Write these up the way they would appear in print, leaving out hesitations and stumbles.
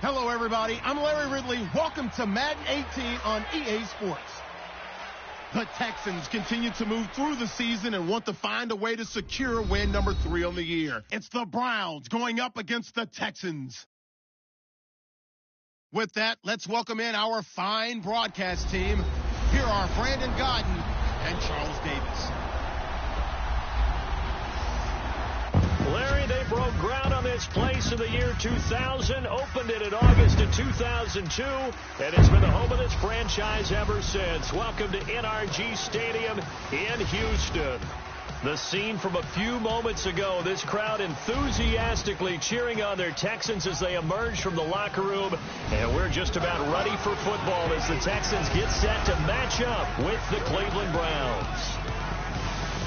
Hello, everybody. I'm Larry Ridley. Welcome to Madden 18 on EA Sports. The Texans continue to move through the season and want to find a way to secure win number 3 on the year. It's the Browns going up against the Texans. With that, let's welcome in our fine broadcast team. Here are Brandon Godden and Charles Davis. Larry, they broke ground on this place in the year 2000, opened it in August of 2002, and it's been the home of this franchise ever since. Welcome to NRG Stadium in Houston. The scene from a few moments ago, this crowd enthusiastically cheering on their Texans as they emerge from the locker room, and we're just about ready for football as the Texans get set to match up with the Cleveland Browns.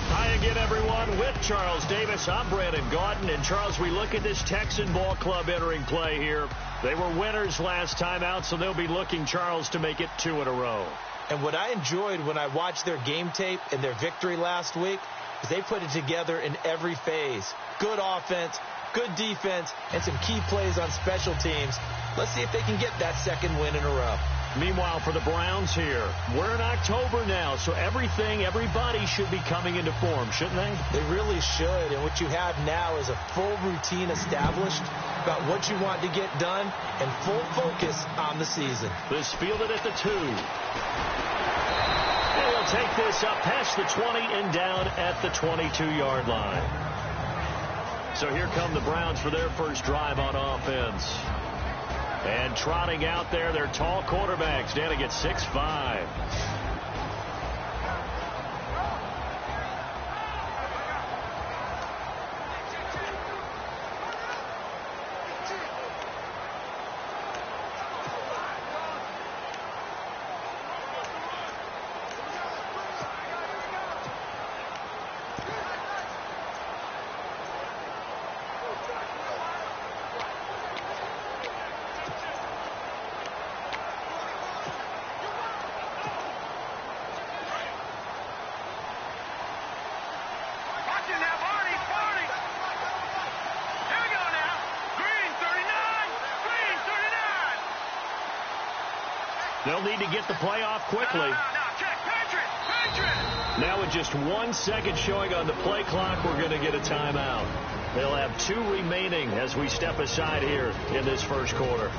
Hi again, everyone. With Charles Davis, I'm Brandon Gaudin. And, Charles, we look at this Texan ball club entering play here. They were winners last time out, so they'll be looking, Charles, to make it 2 in a row. And what I enjoyed when I watched their game tape and their victory last week is they put it together in every phase. Good offense, good defense, and some key plays on special teams. Let's see if they can get that second win in a row. Meanwhile, for the Browns here, we're in October now, so everybody should be coming into form, shouldn't they? They really should, and what you have now is a full routine established about what you want to get done and full focus on the season. This fielded at the 2. And he'll take this up past the 20 and down at the 22-yard line. So here come the Browns for their first drive on offense. And trotting out there, their tall quarterbacks standing at 6'5". They'll need to get the play off quickly. Now with just 1 second showing on the play clock, we're going to get a timeout. They'll have 2 remaining as we step aside here in this first quarter.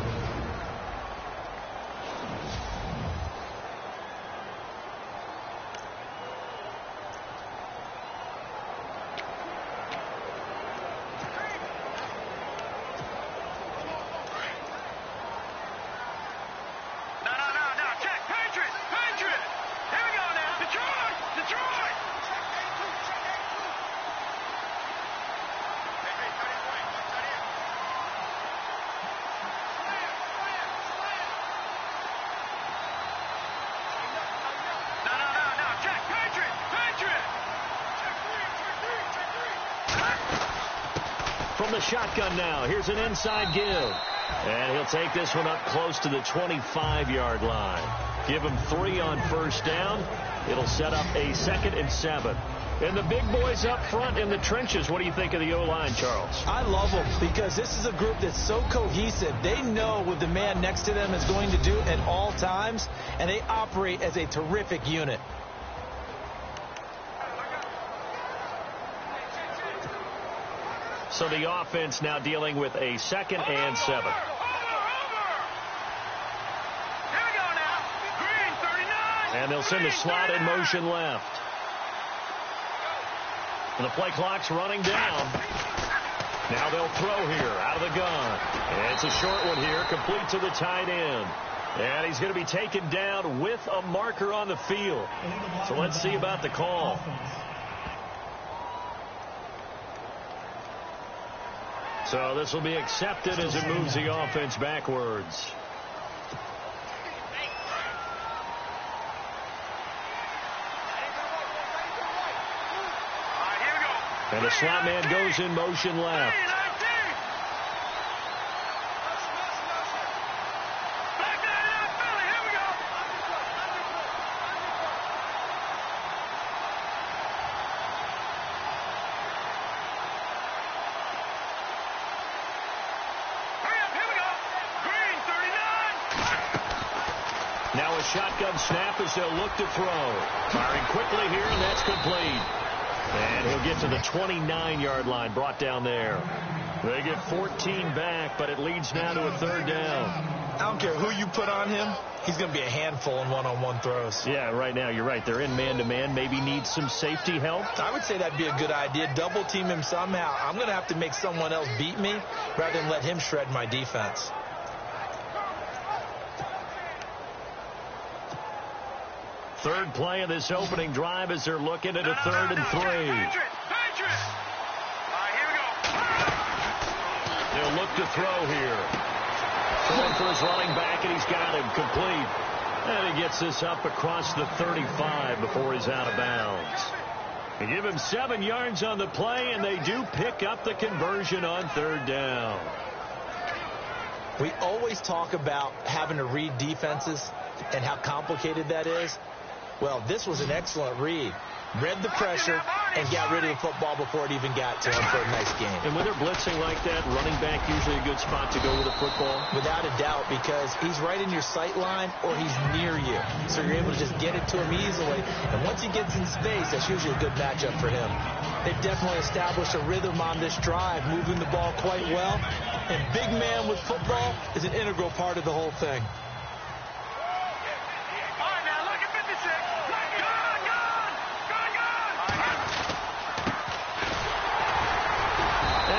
From the shotgun now, here's an inside give. And he'll take this one up close to the 25-yard line. Give him 3 on first down. It'll set up a 2nd and 7. And the big boys up front in the trenches. What do you think of the O-line, Charles? I love them because this is a group that's so cohesive. They know what the man next to them is going to do at all times, and they operate as a terrific unit. So the offense now dealing with a 2nd and 7. And they'll send the slot in motion left. And the play clock's running down. Now they'll throw here out of the gun. And it's a short one here, complete to the tight end. And he's going to be taken down with a marker on the field. So let's see about the call. So this will be accepted as it moves the offense backwards. And the slot man goes in motion left. shotgun snap as they'll look to throw. Firing quickly here, and that's complete. And he'll get to the 29-yard line, brought down there. They get 14 back, but it leads now to a 3rd down. I don't care who you put on him. He's going to be a handful in one-on-one throws. Yeah, right now, you're right. They're in man-to-man. Maybe need some safety help. I would say that'd be a good idea. Double team him somehow. I'm going to have to make someone else beat me rather than let him shred my defense. Third play of this opening drive as they're looking at a 3rd and 3. They'll look to throw here. Throwing for his running back, and he's got him complete. And he gets this up across the 35 before he's out of bounds. They give him 7 yards on the play, and they do pick up the conversion on 3rd down. We always talk about having to read defenses and how complicated that is. Well, this was an excellent read. Read the pressure and got rid of the football before it even got to him for a nice game. And when they're blitzing like that, running back usually a good spot to go with the football? Without a doubt, because he's right in your sight line or he's near you. So you're able to just get it to him easily. And once he gets in space, that's usually a good matchup for him. They've definitely established a rhythm on this drive, moving the ball quite well. And big man with football is an integral part of the whole thing.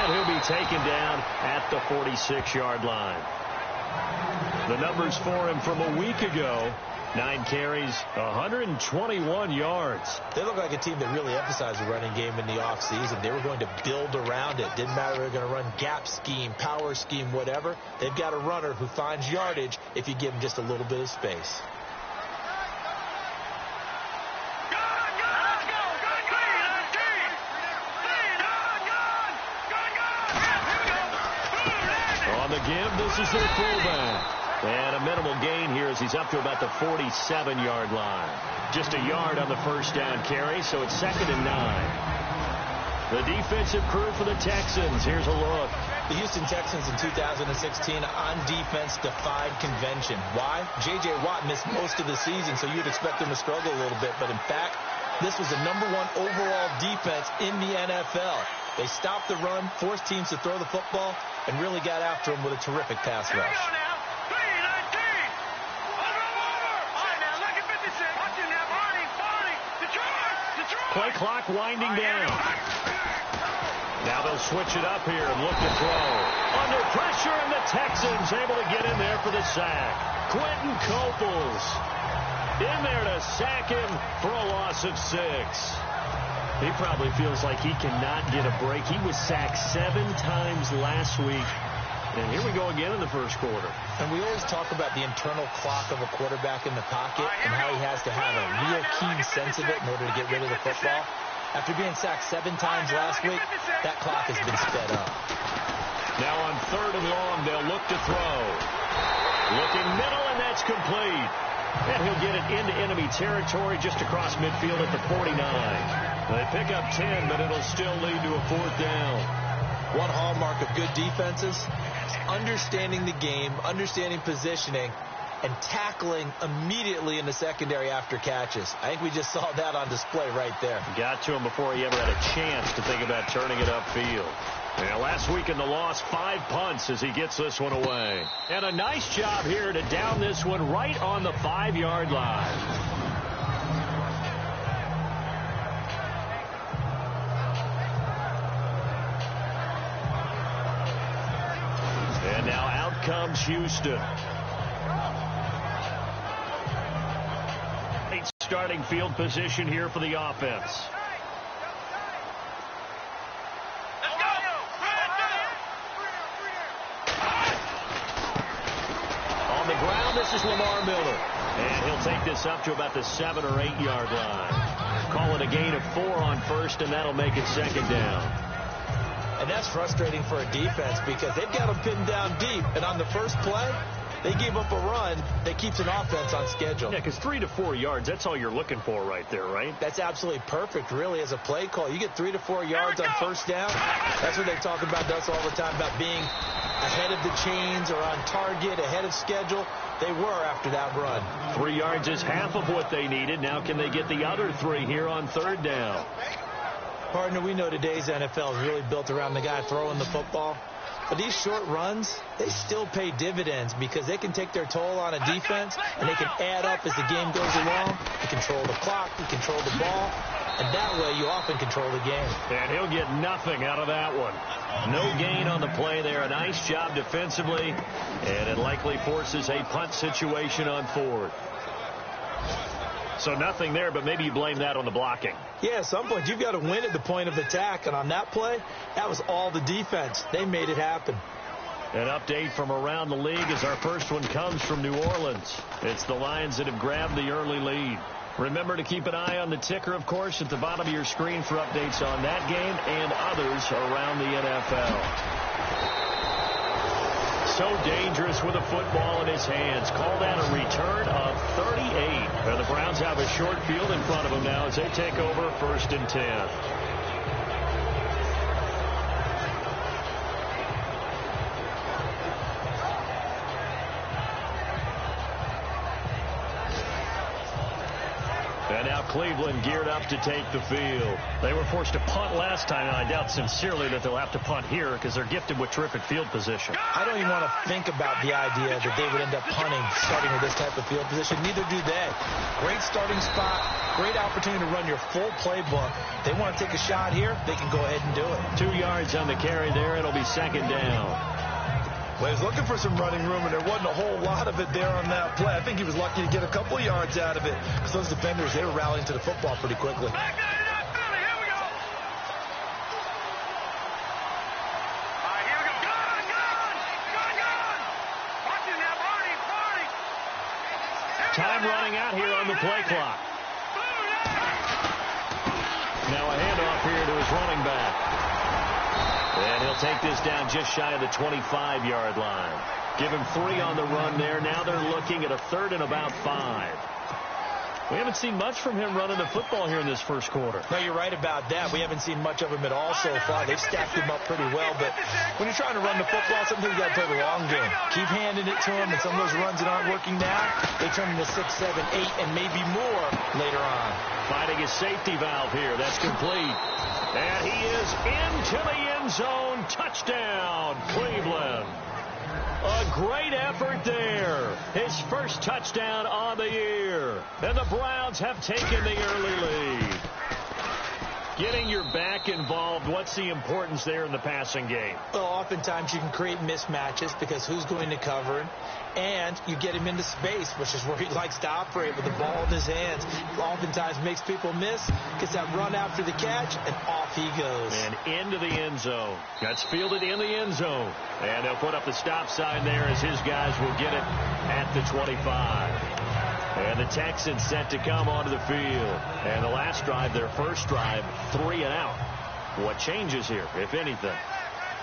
He'll be taken down at the 46-yard line. The numbers for him from a week ago: 9 carries, 121 yards. They look like a team that really emphasized the running game in the offseason. They were going to build around it. Didn't matter if they were going to run gap scheme, power scheme, whatever. They've got a runner who finds yardage if you give him just a little bit of space. On the give, this is their fullback. And a minimal gain here as he's up to about the 47-yard line. Just a yard on the first down carry, so it's 2nd and 9. The defensive crew for the Texans. Here's a look. The Houston Texans in 2016 on defense defied convention. Why? J.J. Watt missed most of the season, so you'd expect them to struggle a little bit. But in fact, this was the #1 overall defense in the NFL. They stopped the run, forced teams to throw the football, and really got after them with a terrific pass rush. Play clock winding down. Now they'll switch it up here and look to throw. Under pressure, and the Texans able to get in there for the sack. Quentin Coples in there to sack him for a loss of 6. He probably feels like he cannot get a break. He was sacked 7 times last week. And here we go again in the first quarter. And we always talk about the internal clock of a quarterback in the pocket and how he has to have a real keen sense of it in order to get rid of the football. After being sacked 7 times last week, that clock has been sped up. Now on 3rd and long, they'll look to throw. Looking middle, and that's complete. And he'll get it into enemy territory just across midfield at the 49. They pick up 10, but it'll still lead to a 4th down. One hallmark of good defenses is understanding the game, understanding positioning, and tackling immediately in the secondary after catches. I think we just saw that on display right there. Got to him before he ever had a chance to think about turning it upfield. Now, last week in the loss, 5 punts as he gets this one away. And a nice job here to down this one right on the 5-yard line. And now out comes Houston. Starting field position here for the offense. On the ground, this is Lamar Miller. And he'll take this up to about the 7 or 8 yard line. Call it a gain of 4 on first, and that'll make it 2nd down. And that's frustrating for a defense because they've got them pinned down deep. And on the first play, they gave up a run that keeps an offense on schedule. Yeah, because 3 to 4 yards, that's all you're looking for right there, right? That's absolutely perfect, really, as a play call. You get 3 to 4 yards on first down. That's what they talk about us all the time, about being ahead of the chains or on target, ahead of schedule. They were after that run. 3 yards is half of what they needed. Now can they get the other 3 here on 3rd down? Partner, we know today's NFL is really built around the guy throwing the football. But these short runs, they still pay dividends because they can take their toll on a defense, and they can add up as the game goes along. You control the clock, you control the ball, and that way you often control the game. And he'll get nothing out of that one. No gain on the play there. A nice job defensively, and it likely forces a punt situation on 4th. So nothing there, but maybe you blame that on the blocking. Yeah, at some point you've got to win at the point of attack, and on that play, that was all the defense. They made it happen. An update from around the league as our first one comes from New Orleans. It's the Lions that have grabbed the early lead. Remember to keep an eye on the ticker, of course, at the bottom of your screen for updates on that game and others around the NFL. So dangerous with a football in his hands. Called out a return of 38. And the Browns have a short field in front of them now as they take over 1st and 10. And now Cleveland geared up to take the field. They were forced to punt last time, and I doubt sincerely that they'll have to punt here because they're gifted with terrific field position. I don't even want to think about the idea that they would end up punting starting with this type of field position. Neither do they. Great starting spot, great opportunity to run your full playbook. They want to take a shot here, they can go ahead and do it. 2 yards on the carry there. It'll be 2nd down. Well, he was looking for some running room, and there wasn't a whole lot of it there on that play. I think he was lucky to get a couple yards out of it because those defenders, they were rallying to the football pretty quickly. Time running out here on the play clock. Now a handoff here to his running back. And he'll take this down just shy of the 25-yard line. Give him 3 on the run there. Now they're looking at a 3rd and about 5. We haven't seen much from him running the football here in this first quarter. No, you're right about that. We haven't seen much of him at all so far. They've stacked him up pretty well, but when you're trying to run the football, sometimes you got to play the long game. Keep handing it to him, and some of those runs that aren't working now, they turn into 6, 7, 8, and maybe more later on. Finding his safety valve here. That's complete. And he is into the end zone. Touchdown, Cleveland. A great effort there. His first touchdown on the year. And the Browns have taken the early lead. Getting your back involved, what's the importance there in the passing game? Well, oftentimes you can create mismatches because who's going to cover him? And you get him into space, which is where he likes to operate with the ball in his hands. Oftentimes makes people miss, gets that run after the catch, and off he goes. And into the end zone. That's fielded in the end zone. And they'll put up the stop sign there as his guys will get it at the 25. And the Texans set to come onto the field. And the last drive, their first drive, 3 and out. What changes here, if anything?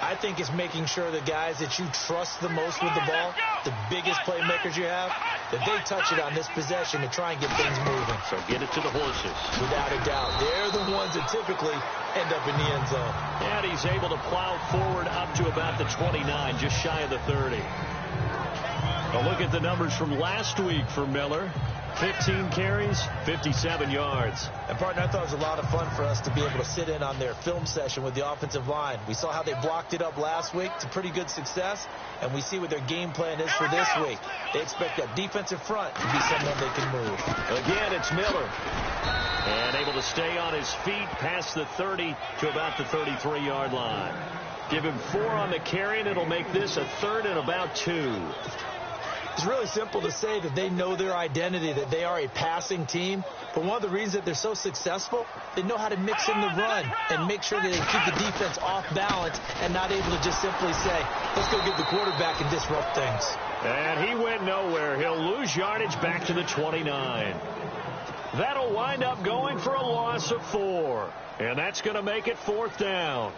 I think it's making sure the guys that you trust the most with the ball, the biggest playmakers you have, that they touch it on this possession to try and get things moving. So get it to the horses. Without a doubt. They're the ones that typically end up in the end zone. And he's able to plow forward up to about the 29, just shy of the 30. A look at the numbers from last week for Miller. 15 carries, 57 yards. And, partner, I thought it was a lot of fun for us to be able to sit in on their film session with the offensive line. We saw how they blocked it up last week to pretty good success, and we see what their game plan is for this week. They expect that defensive front to be someone they can move. Again, it's Miller. And able to stay on his feet past the 30 to about the 33-yard line. Give him 4 on the carry, and it'll make this a 3rd and about 2. It's really simple to say that they know their identity, that they are a passing team. But one of the reasons that they're so successful, they know how to mix in the run and make sure that they keep the defense off balance and not able to just simply say, let's go get the quarterback and disrupt things. And he went nowhere. He'll lose yardage back to the 29. That'll wind up going for a loss of 4. And that's going to make it 4th down.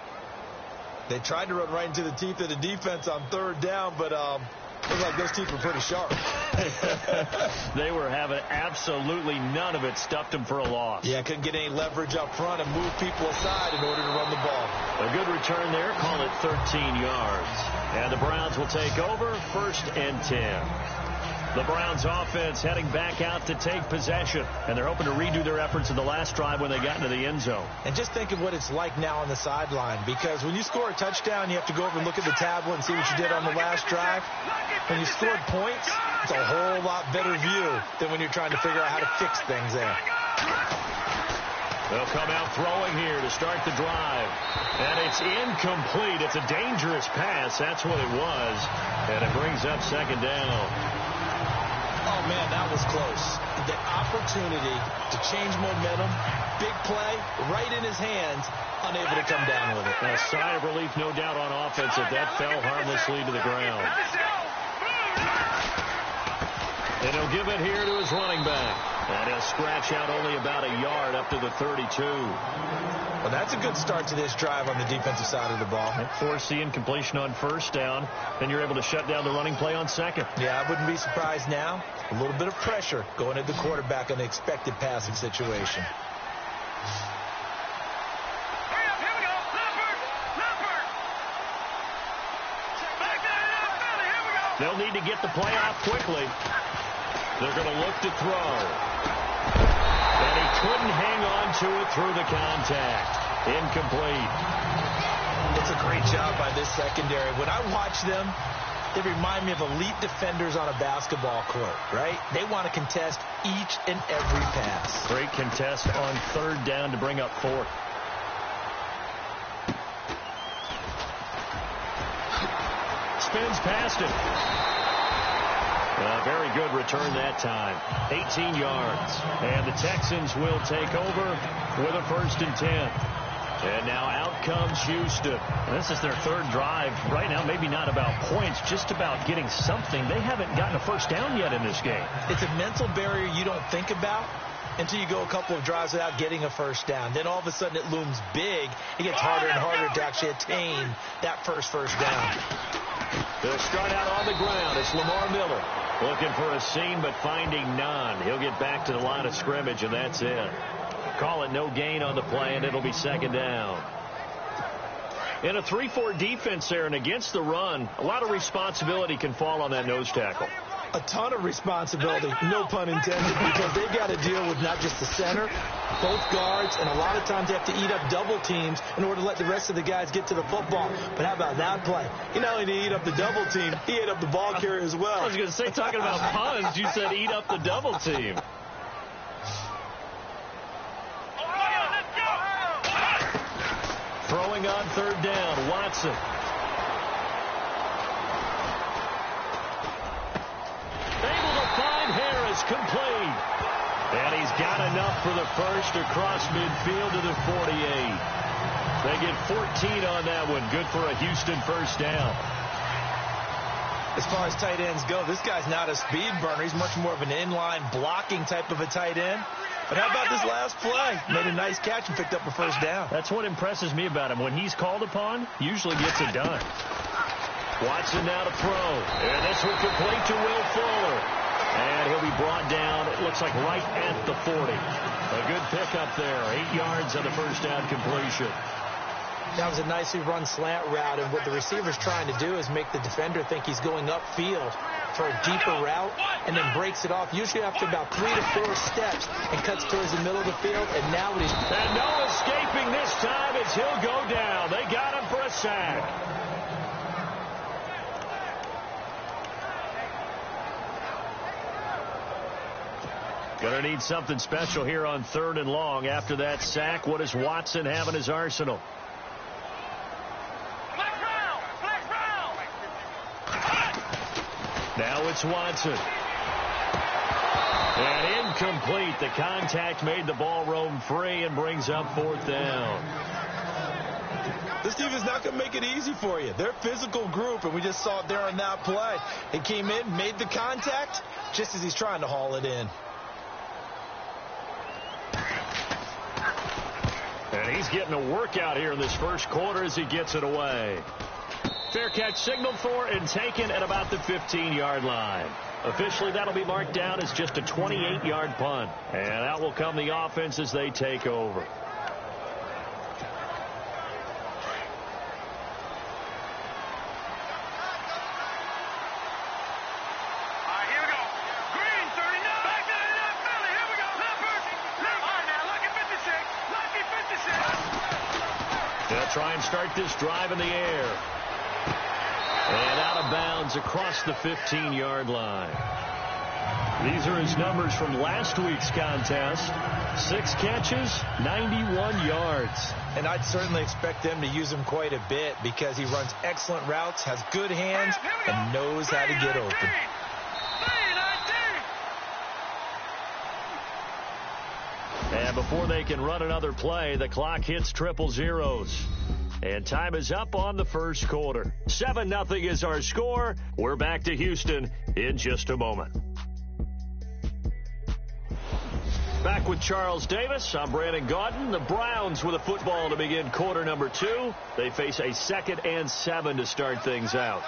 They tried to run right into the teeth of the defense on 3rd down, but looks like those teeth were pretty sharp. They were having absolutely none of it. Stuffed them for a loss. Yeah, couldn't get any leverage up front and move people aside in order to run the ball. A good return there. Call it 13 yards. And the Browns will take over 1st and 10. The Browns offense heading back out to take possession, and they're hoping to redo their efforts in the last drive when they got into the end zone. And just think of what it's like now on the sideline, because when you score a touchdown, you have to go over and look at the tablet and see what you did on the last drive. When you scored points, it's a whole lot better view than when you're trying to figure out how to fix things there. They'll come out throwing here to start the drive. And it's incomplete. It's a dangerous pass. That's what it was. And it brings up second down. Oh, man, that was close. The opportunity to change momentum, big play, right in his hands, unable to come down with it. A sigh of relief, no doubt, on offense if that fell harmlessly to the ground. And he'll give it here to his running back. And he'll scratch out only about a yard up to the 32. Well, that's a good start to this drive on the defensive side of the ball. Force the incompletion on first down, and you're able to shut down the running play on second. Yeah, I wouldn't be surprised now. A little bit of pressure going at the quarterback on the expected passing situation. They'll need to get the play off quickly. They're going to look to throw. And he couldn't hang on to it through the contact. Incomplete. It's a great job by this secondary. When I watch them, they remind me of elite defenders on a basketball court, right? They want to contest each and every pass. Great contest on third down to bring up fourth. Spins past it. A very good return that time. 18 yards. And the Texans will take over with a 1st and 10. And now out comes Houston. And this is their third drive. Right now, maybe not about points, just about getting something. They haven't gotten a first down yet in this game. It's a mental barrier you don't think about until you go a couple of drives without getting a first down. Then all of a sudden it looms big. It gets harder and harder to actually attain that first down. They'll start out on the ground. It's Lamar Miller looking for a seam, but finding none. He'll get back to the line of scrimmage, and that's it. Call it no gain on the play, and it'll be second down. In a 3-4 defense there and against the run, a lot of responsibility can fall on that nose tackle. A ton of responsibility, no pun intended, because they've got to deal with not just the center, both guards, and a lot of times they have to eat up double teams in order to let the rest of the guys get to the football. But how about that play? He not only did he eat up the double team, he ate up the ball carrier as well. I was going to say, talking about puns, you said eat up the double team. Throwing on third down, Watson. Able to find Harris, complete. And he's got enough for the first across midfield to the 48. They get 14 on that one. Good for a Houston first down. As far as tight ends go, this guy's not a speed burner. He's much more of an inline blocking type of a tight end. But how about this last play? Made a nice catch and picked up a first down. That's what impresses me about him. When he's called upon, usually gets it done. Watson now to throw. And this will complete to Will Fuller. And he'll be brought down, it looks like right at the 40. A good pickup there. 8 yards on the first down completion. That was a nicely run slant route, and what the receiver's trying to do is make the defender think he's going upfield for a deeper route, and then breaks it off, usually after about 3 to 4 steps, and cuts towards the middle of the field, and now what he's... And no escaping this time as he'll go down. They got him for a sack. Gonna need something special here on 3rd and long. After that sack, what does Watson have in his arsenal? Now it's Watson. And incomplete. The contact made the ball roam free and brings up 4th down. This team is not going to make it easy for you. They're a physical group, and we just saw it there on that play. He came in, made the contact, just as he's trying to haul it in. And he's getting a workout here in this first quarter as he gets it away. Fair catch signaled for and taken at about the 15-yard line. Officially, that'll be marked down as just a 28-yard punt. And out will come the offense as they take over. They'll try and start this drive in the air. And out of bounds across the 15-yard line. These are his numbers from last week's contest. 6 catches, 91 yards. And I'd certainly expect them to use him quite a bit because he runs excellent routes, has good hands, and knows how to get open. And before they can run another play, the clock hits triple zeros. And time is up on the first quarter. 7-0 is our score. We're back to Houston in just a moment. Back with Charles Davis. I'm Brandon Gaudin. The Browns with a football to begin quarter number 2. They face a 2nd and 7 to start things out.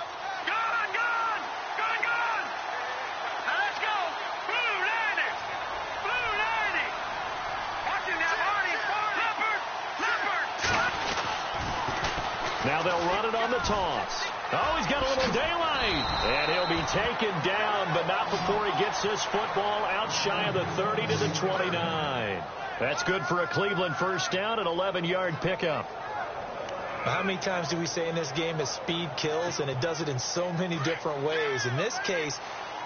Now they'll run it on the toss. Oh, he's got a little daylight. And he'll be taken down, but not before he gets this football out shy of the 30 to the 29. That's good for a Cleveland first down, an 11-yard pickup. How many times do we say in this game that speed kills, and it does it in so many different ways? In this case,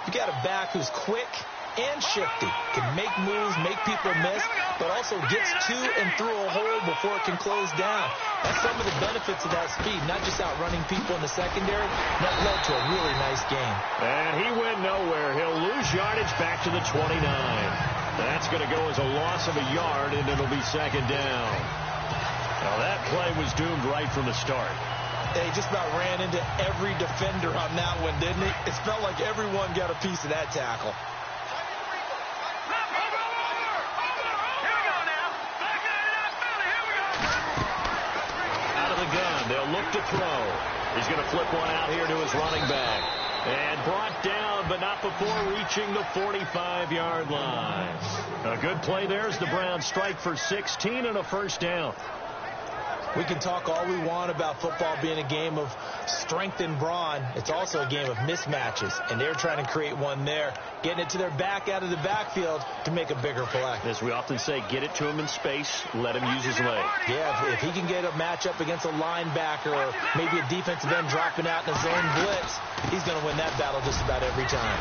you got a back who's quick and shifty, can make moves, make people miss, but also gets to and through a hole before it can close down. That's some of the benefits of that speed, not just outrunning people in the secondary. That led to a really nice game. And he went nowhere. He'll lose yardage back to the 29. That's going to go as a loss of a yard, and it'll be 2nd down. Now, that play was doomed right from the start. He just about ran into every defender on that one, didn't he? It felt like everyone got a piece of that tackle. They'll look to throw. He's going to flip one out here to his running back. And brought down, but not before reaching the 45-yard line. A good play there as the Browns strike for 16 and a first down. We can talk all we want about football being a game of strength and brawn. It's also a game of mismatches, and they're trying to create one there, getting it to their back out of the backfield to make a bigger play. As we often say, get it to him in space, let him use his leg. Yeah, if he can get a matchup against a linebacker or maybe a defensive end dropping out in a zone blitz, he's going to win that battle just about every time.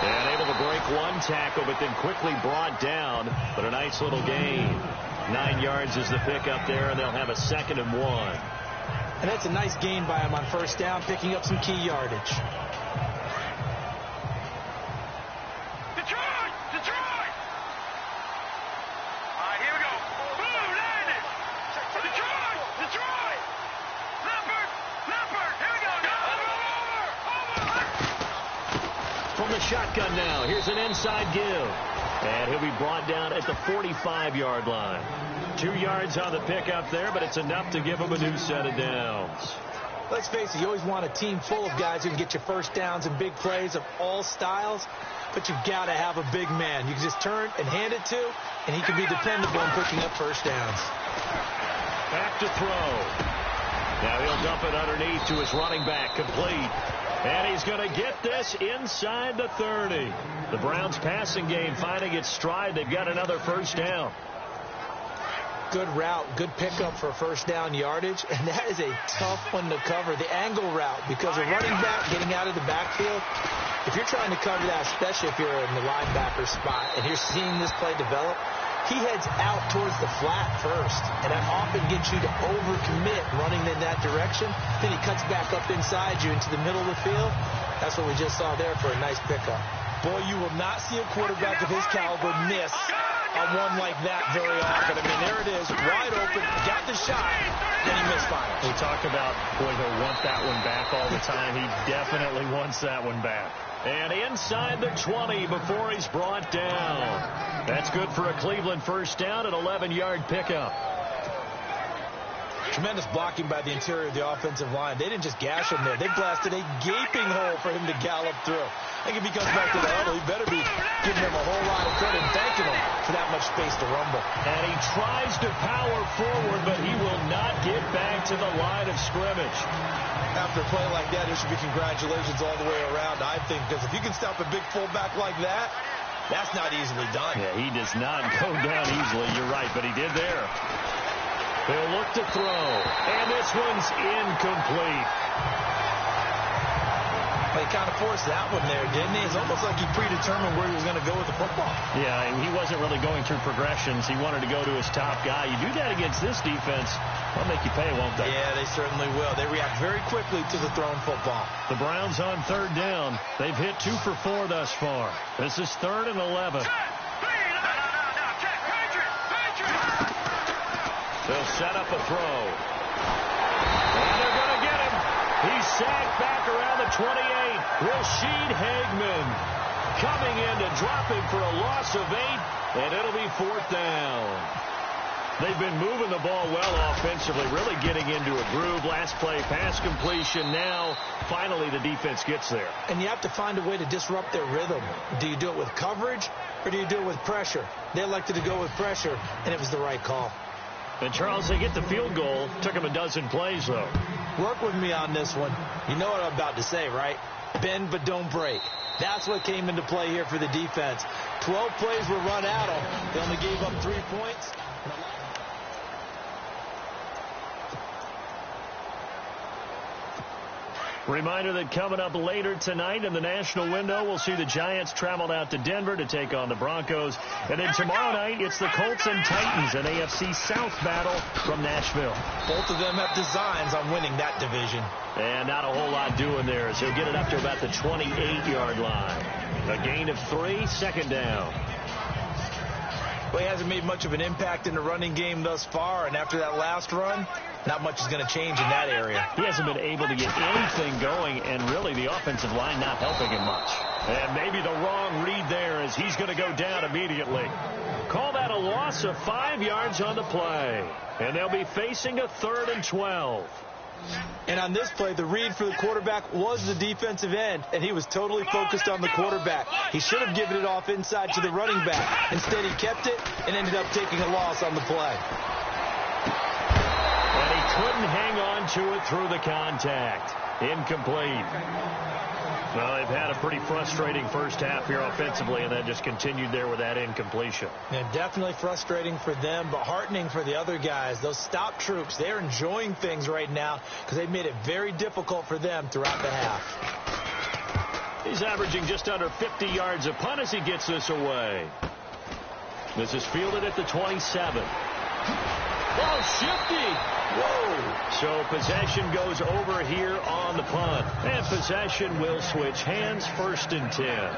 And able to break one tackle, but then quickly brought down, but a nice little gain. 9 yards is the pickup there, and they'll have a 2nd and 1. And that's a nice gain by him on first down, picking up some key yardage. Detroit! Detroit! All right, here we go. Boom, landed! Detroit! Detroit! Leopard! Leopard! Here we go. Over! From the shotgun now, here's an inside give. And he'll be brought down at the 45-yard line. 2 yards on the pickup there, but it's enough to give him a new set of downs. Let's face it, you always want a team full of guys who can get you first downs and big plays of all styles, but you've got to have a big man you can just turn and hand it to, and he can be dependable in picking up first downs. Back to throw. Now he'll dump it underneath to his running back, complete. And he's going to get this inside the 30. The Browns passing game finding its stride. They've got another first down. Good route, good pickup for first down yardage, and that is a tough one to cover, the angle route, because a running back getting out of the backfield, if you're trying to cover that, especially if you're in the linebacker spot and you're seeing this play develop, he heads out towards the flat first, and that often gets you to overcommit running in that direction. Then he cuts back up inside you into the middle of the field. That's what we just saw there for a nice pickup. Boy, you will not see a quarterback of his caliber miss on one like that very often. I mean, there it is, wide open, got the shot, and he misfired. We talk about, boy, he'll want that one back all the time. He definitely wants that one back. And inside the 20 before he's brought down. That's good for a Cleveland first down, an 11-yard pickup. Tremendous blocking by the interior of the offensive line. They didn't just gash him there. They blasted a gaping hole for him to gallop through. I think if he comes back to the huddle, he better be giving him a whole lot of credit and thanking him for that much space to rumble. And he tries to power forward, but he will not get back to the line of scrimmage. After a play like that, there should be congratulations all the way around, I think, because if you can stop a big fullback like that, that's not easily done. Yeah, he does not go down easily. You're right, but he did there. He'll look to throw, and this one's incomplete. He kind of forced that one there, didn't he? It's almost like he predetermined where he was going to go with the football. Yeah, he wasn't really going through progressions. He wanted to go to his top guy. You do that against this defense, they'll make you pay, won't they? Yeah, they certainly will. They react very quickly to the thrown football. The Browns on third down. They've hit 2 for 4 thus far. This is 3rd and 11. They'll set up a throw. And they're going to get him. He's sacked back around the 28. Rashid Hageman coming in to drop him for a loss of 8, and it'll be 4th down. They've been moving the ball well offensively, really getting into a groove. Last play, pass completion. Now, finally, the defense gets there. And you have to find a way to disrupt their rhythm. Do you do it with coverage, or do you do it with pressure? They elected to go with pressure, and it was the right call. And, Charles, they get the field goal. Took them a dozen plays, though. Work with me on this one. You know what I'm about to say, right? Bend but don't break. That's what came into play here for the defense. 12 plays were run at them. They only gave up 3 points. Reminder that coming up later tonight in the national window, we'll see the Giants travel out to Denver to take on the Broncos. And then tomorrow night, it's the Colts and Titans, an AFC South battle from Nashville. Both of them have designs on winning that division. And not a whole lot doing there, as he'll get it up to about the 28-yard line. A gain of 3, 2nd down. Well, he hasn't made much of an impact in the running game thus far, and after that last run, not much is going to change in that area. He hasn't been able to get anything going, and really the offensive line not helping him much. And maybe the wrong read there, as he's going to go down immediately. Call that a loss of 5 yards on the play. And they'll be facing a 3rd and 12. And on this play, the read for the quarterback was the defensive end, and he was totally focused on the quarterback. He should have given it off inside to the running back. Instead, he kept it and ended up taking a loss on the play. And he couldn't hang on to it through the contact. Incomplete. Well, they've had a pretty frustrating first half here offensively, and that just continued there with that incompletion. Yeah, definitely frustrating for them, but heartening for the other guys. Those stop troops, they're enjoying things right now because they've made it very difficult for them throughout the half. He's averaging just under 50 yards a punt as he gets this away. This is fielded at the 27. Oh, shifty. Whoa. So possession goes over here on the punt. And possession will switch hands, 1st and 10.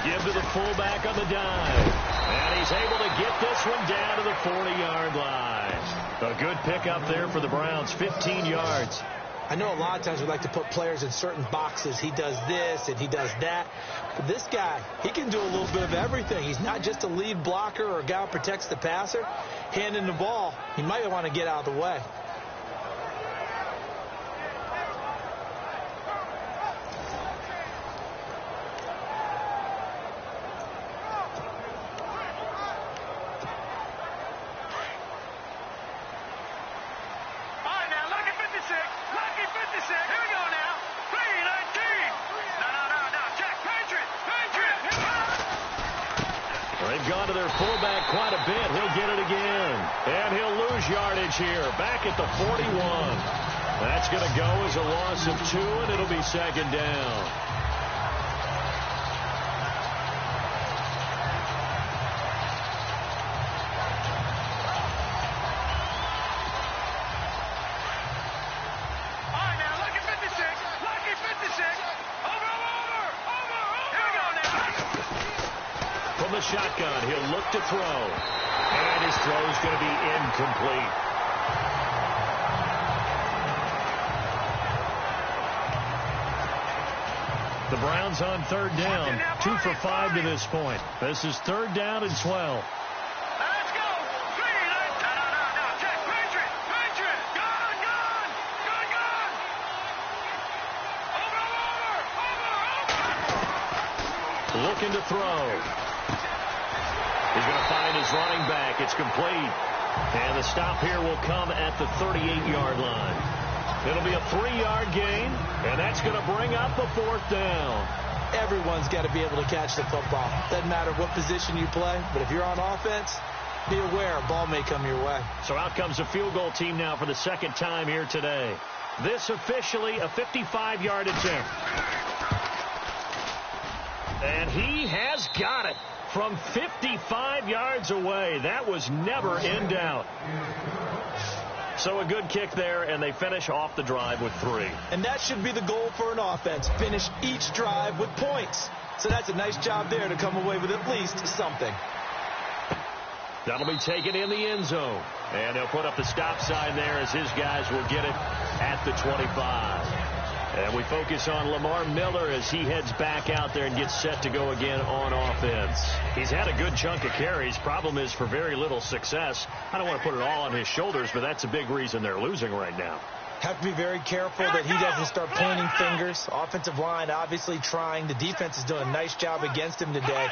Give to the fullback on the dime. And he's able to get this one down to the 40-yard line. A good pickup there for the Browns, 15 yards. I know a lot of times we like to put players in certain boxes. He does this and he does that. But this guy, he can do a little bit of everything. He's not just a lead blocker or a guy who protects the passer. Handing the ball, he might want to get out of the way. They've gone to their fullback quite a bit. He'll get it again. And he'll lose yardage here. Back at the 41. That's going to go as a loss of 2, and it'll be 2nd down. Shotgun. He'll look to throw. And his throw is going to be incomplete. The Browns on 3rd down. 2 for 5 to this point. This is 3rd down and 12. Over, looking to throw. He's going to find his running back. It's complete. And the stop here will come at the 38-yard line. It'll be a 3-yard gain, and that's going to bring up a 4th down. Everyone's got to be able to catch the football. Doesn't matter what position you play, but if you're on offense, be aware a ball may come your way. So out comes the field goal team now for the 2nd time here today. This officially a 55-yard attempt. And he has got it from 55 yards away. That was never in doubt. So a good kick there, and they finish off the drive with 3. And that should be the goal for an offense. Finish each drive with points. So that's a nice job there to come away with at least something. That'll be taken in the end zone. And they'll put up the stop sign there as his guys will get it at the 25. And we focus on Lamar Miller as he heads back out there and gets set to go again on offense. He's had a good chunk of carries. Problem is for very little success. I don't want to put it all on his shoulders, but that's a big reason they're losing right now. Have to be very careful that he doesn't start pointing fingers. Offensive line obviously trying. The defense is doing a nice job against him today.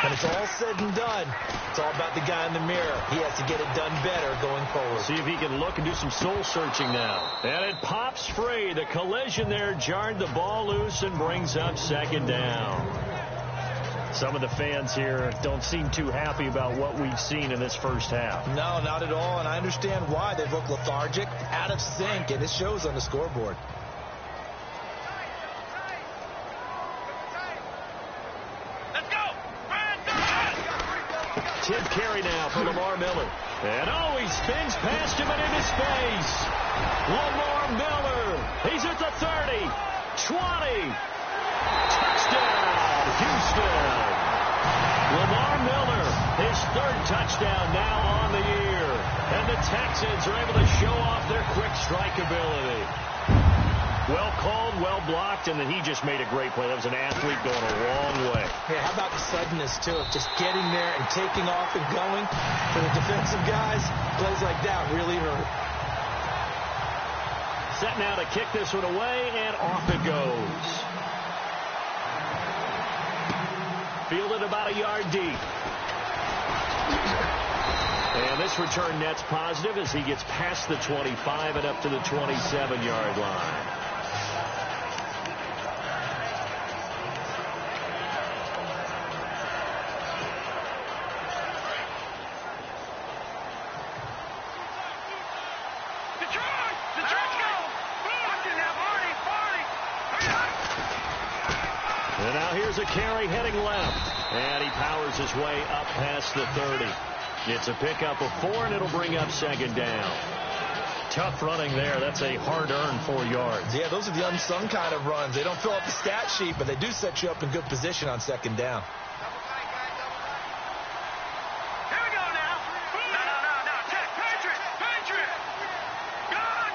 When it's all said and done, it's all about the guy in the mirror. He has to get it done better going forward. See if he can look and do some soul searching now. And it pops free. The collision there jarred the ball loose and brings up 2nd down. Some of the fans here don't seem too happy about what we've seen in this first half. No, not at all, and I understand why. They've looked lethargic, out of sync, and it shows on the scoreboard. Let's go! Tip carry now for Lamar Miller. And he spins past him and into space. Lamar Miller. He's at the 30, 20. Touchdown, Houston. Lamar Miller, his 3rd touchdown now on the year. And the Texans are able to show off their quick strike ability. Well called, well blocked, and then he just made a great play. That was an athlete going a long way. Yeah, how about the suddenness, too, of just getting there and taking off and going? For the defensive guys, plays like that really hurt. Set now to kick this one away, and off it goes. Fielded about a yard deep. And this return net's positive as he gets past the 25 and up to the 27-yard line. And now here's a carry heading left. And he powers his way up past the 30. It's a pickup of 4, and it'll bring up 2nd down. Tough running there. That's a hard-earned 4 yards. Yeah, those are the unsung kind of runs. They don't fill up the stat sheet, but they do set you up in good position on 2nd down. Here we go now. No. Check. Patriot. Gone.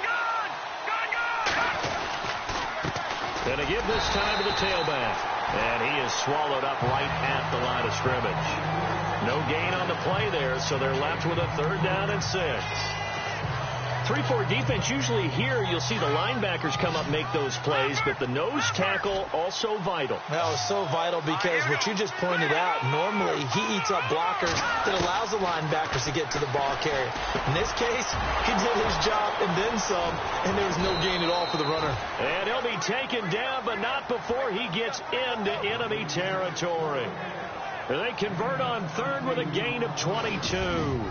Gonna give this time to the tailback. And he is swallowed up right at the line of scrimmage. No gain on the play there, so they're left with a 3rd down and 6. 3-4 defense, usually here you'll see the linebackers come up and make those plays, but the nose tackle also vital. That was so vital because what you just pointed out, normally he eats up blockers that allows the linebackers to get to the ball carrier. In this case, he did his job and then some, and there was no gain at all for the runner. And he'll be taken down, but not before he gets into enemy territory. They convert on 3rd with a gain of 22.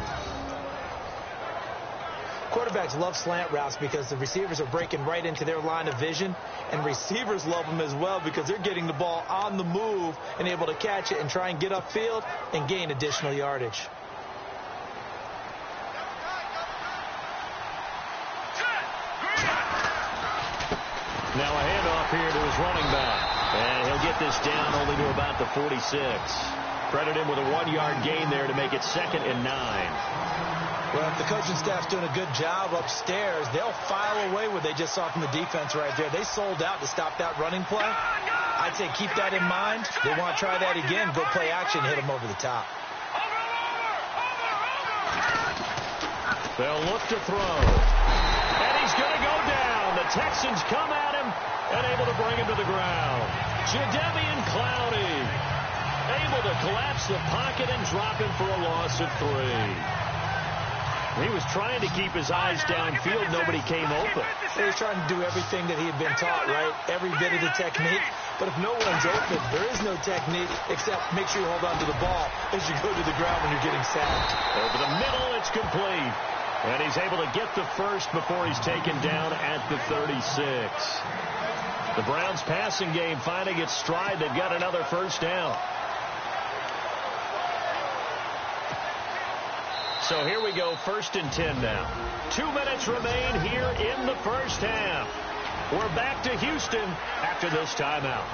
Quarterbacks love slant routes because the receivers are breaking right into their line of vision, and receivers love them as well because they're getting the ball on the move and able to catch it and try and get upfield and gain additional yardage. Now a handoff here to his running back, and he'll get this down only to about the 46. Credit him with a 1-yard gain there to make it 2nd and 9. Well, if the coaching staff's doing a good job upstairs, they'll file away what they just saw from the defense right there. They sold out to stop that running play. I'd say keep that in mind. They want to try that again. Go play action, hit them over the top. They'll look to throw. And he's going to go down. The Texans come at him and able to bring him to the ground. Jadeveon Clowney. Able to collapse the pocket and drop him for a loss of 3. He was trying to keep his eyes downfield. Nobody came open. He was trying to do everything that he had been taught, right? Every bit of the technique. But if no one's open, there is no technique except make sure you hold on to the ball as you go to the ground when you're getting sacked. Over the middle, it's complete. And he's able to get the first before he's taken down at the 36. The Browns' passing game finding its stride. They've got another first down. So here we go, 1st and 10 now. 2 minutes remain here in the first half. We're back to Houston after this timeout.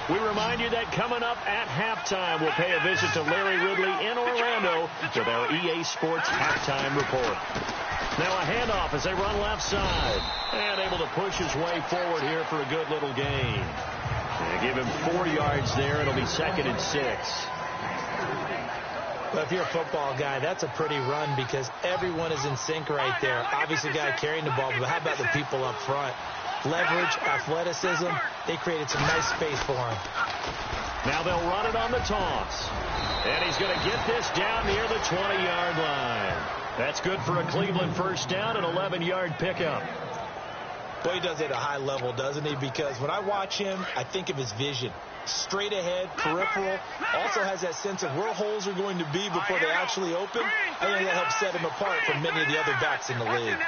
We remind you that coming up at halftime, we'll pay a visit to Larry Ridley in Orlando with our EA Sports Halftime Report. Now a handoff as they run left side. And able to push his way forward here for a good little gain. They give him 4 yards there. It'll be 2nd and 6. Well, if you're a football guy, that's a pretty run because everyone is in sync right there. Obviously, the guy carrying the ball, but how about the people up front? Leverage, athleticism, they created some nice space for him. Now they'll run it on the toss. And he's going to get this down near the 20-yard line. That's good for a Cleveland first down, an 11-yard pickup. Well, he does it at a high level, doesn't he? Because when I watch him, I think of his vision. Straight ahead, peripheral, also has that sense of where holes are going to be before they actually open. I think that helps set him apart from many of the other backs in the league.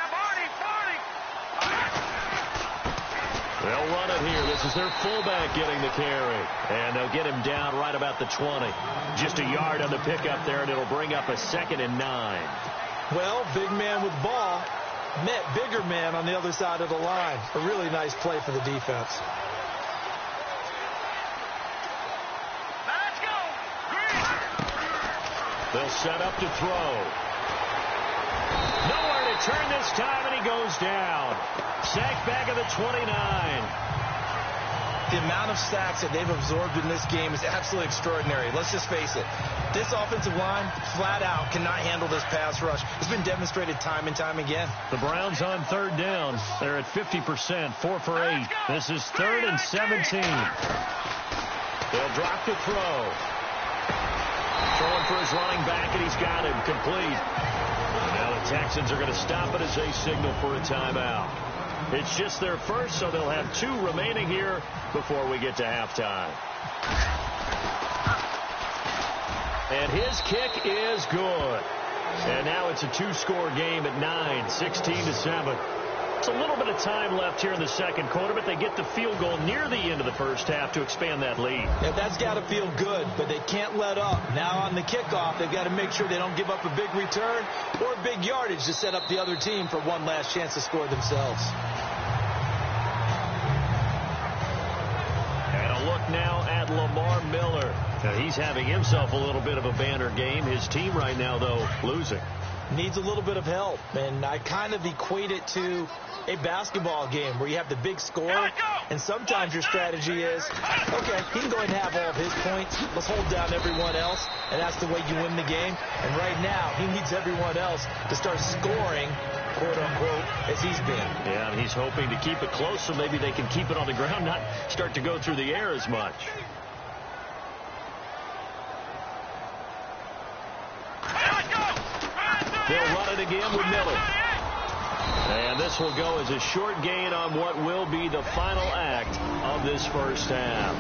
They'll run it here. This is their fullback getting the carry. And they'll get him down right about the 20. Just a yard on the pickup there, and it'll bring up a 2nd and 9. Well, big man with ball met bigger man on the other side of the line. A really nice play for the defense. They'll set up to throw. Nowhere to turn this time, and he goes down. Sacked back at the 29. The amount of sacks that they've absorbed in this game is absolutely extraordinary. Let's just face it. This offensive line, flat out, cannot handle this pass rush. It's been demonstrated time and time again. The Browns on 3rd down. They're at 50%, 4 for 8. This is 3rd and 17. They'll drop the throw. Throwing for his running back, and he's got him complete. Now the Texans are going to stop it as they signal for a timeout. It's just their first, so they'll have 2 remaining here before we get to halftime. And his kick is good. And now it's a 2-score game at 9, 16-7. It's a little bit of time left here in the second quarter, but they get the field goal near the end of the first half to expand that lead. Yeah, that's got to feel good, but they can't let up. Now on the kickoff, they've got to make sure they don't give up a big return or big yardage to set up the other team for one last chance to score themselves. And a look now at Lamar Miller. Now, he's having himself a little bit of a banner game. His team right now, though, losing. Needs a little bit of help, and I kind of equate it to a basketball game where you have the big score, and sometimes your strategy is, okay, he can go ahead and have all of his points. Let's hold down everyone else, and that's the way you win the game. And right now, he needs everyone else to start scoring, quote-unquote, as he's been. Yeah, and he's hoping to keep it close so maybe they can keep it on the ground, not start to go through the air as much. They'll run it again with Miller. And this will go as a short gain on what will be the final act of this first half.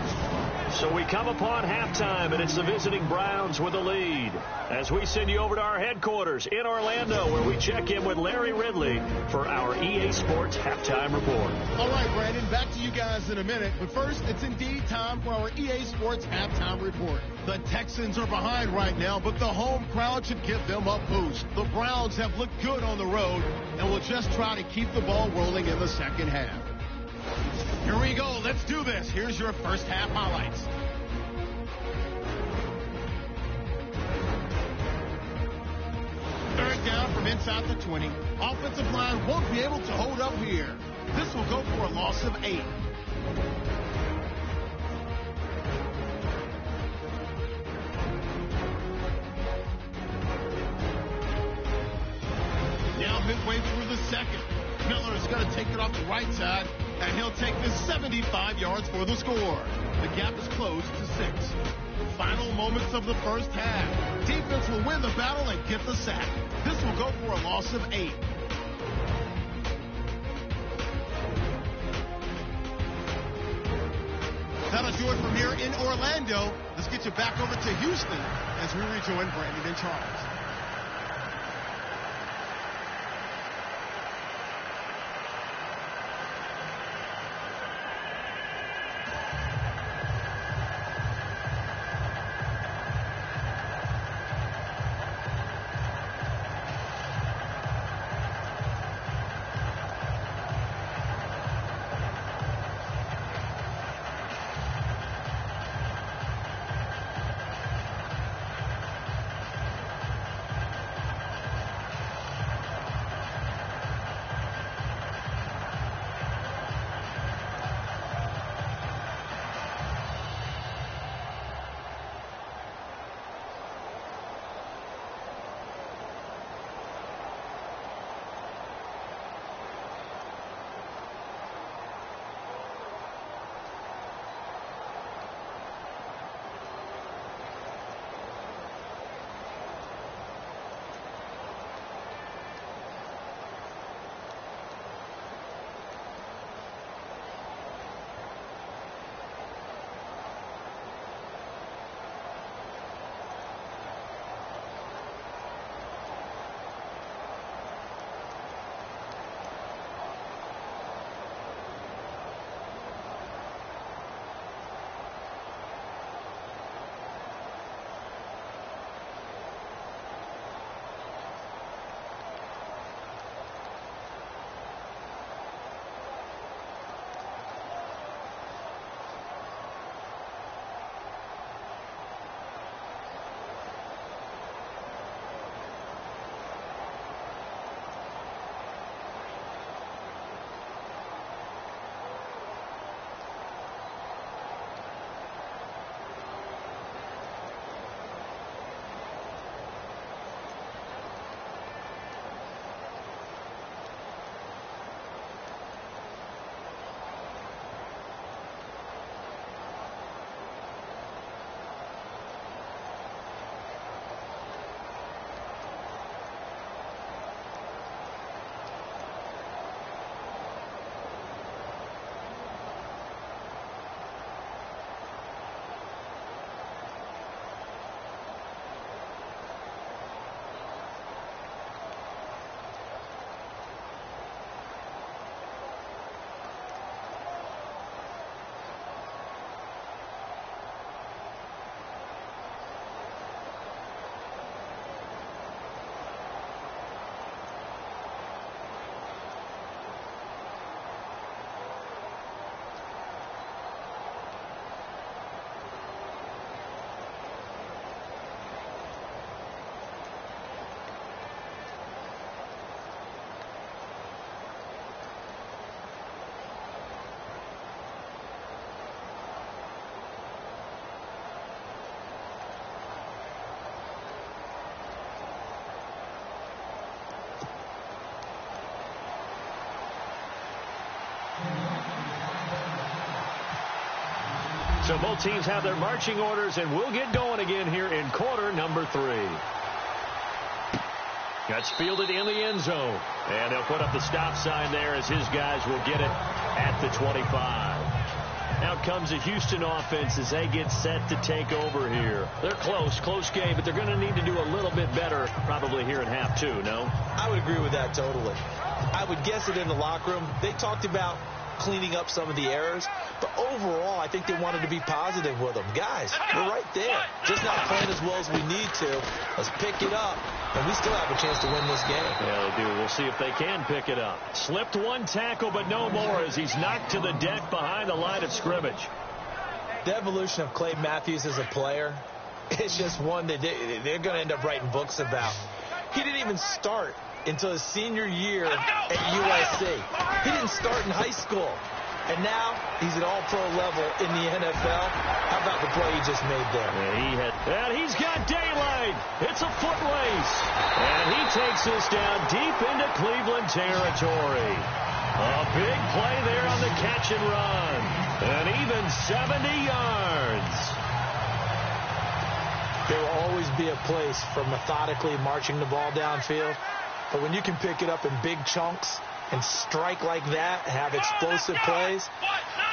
So we come upon halftime, and it's the visiting Browns with a lead. As we send you over to our headquarters in Orlando, where we check in with Larry Ridley for our EA Sports Halftime Report. All right, Brandon, back to you guys in a minute. But first, it's indeed time for our EA Sports Halftime Report. The Texans are behind right now, but the home crowd should give them a boost. The Browns have looked good on the road and will just try to keep the ball rolling in the second half. Here we go. Let's do this. Here's your first half highlights. Third down from inside the 20. Offensive line won't be able to hold up here. This will go for a loss of 8. Now midway through the second. Miller is going to take it off the right side and he'll take this 75 yards for the score. The gap is closed to 6. Final moments of the first half. Defense will win the battle and get the sack. This will go for a loss of 8. That'll do it from here in Orlando. Let's get you back over to Houston as we rejoin Brandon and Charles. So both teams have their marching orders, and we'll get going again here in quarter number 3. That's fielded in the end zone. And they'll put up the stop sign there as his guys will get it at the 25. Out comes the Houston offense as they get set to take over here. They're close game, but they're going to need to do a little bit better probably here in half 2, no? I would agree with that totally. I would guess it in the locker room. They talked about cleaning up some of the errors, but overall, I think they wanted to be positive with them. Guys, we're right there. Just not playing as well as we need to. Let's pick it up, and we still have a chance to win this game. Yeah, they do. We'll see if they can pick it up. Slipped one tackle, but no more as he's knocked to the deck behind the line of scrimmage. The evolution of Clay Matthews as a player, it's just one that they're going to end up writing books about. He didn't even start until his senior year at USC. He didn't start in high school. And now he's at all-pro level in the NFL. How about the play he just made there? Yeah, and he's got daylight. It's a foot race. And he takes this down deep into Cleveland territory. A big play there on the catch and run. An even 70 yards. There will always be a place for methodically marching the ball downfield. But when you can pick it up in big chunks and strike like that, have explosive plays,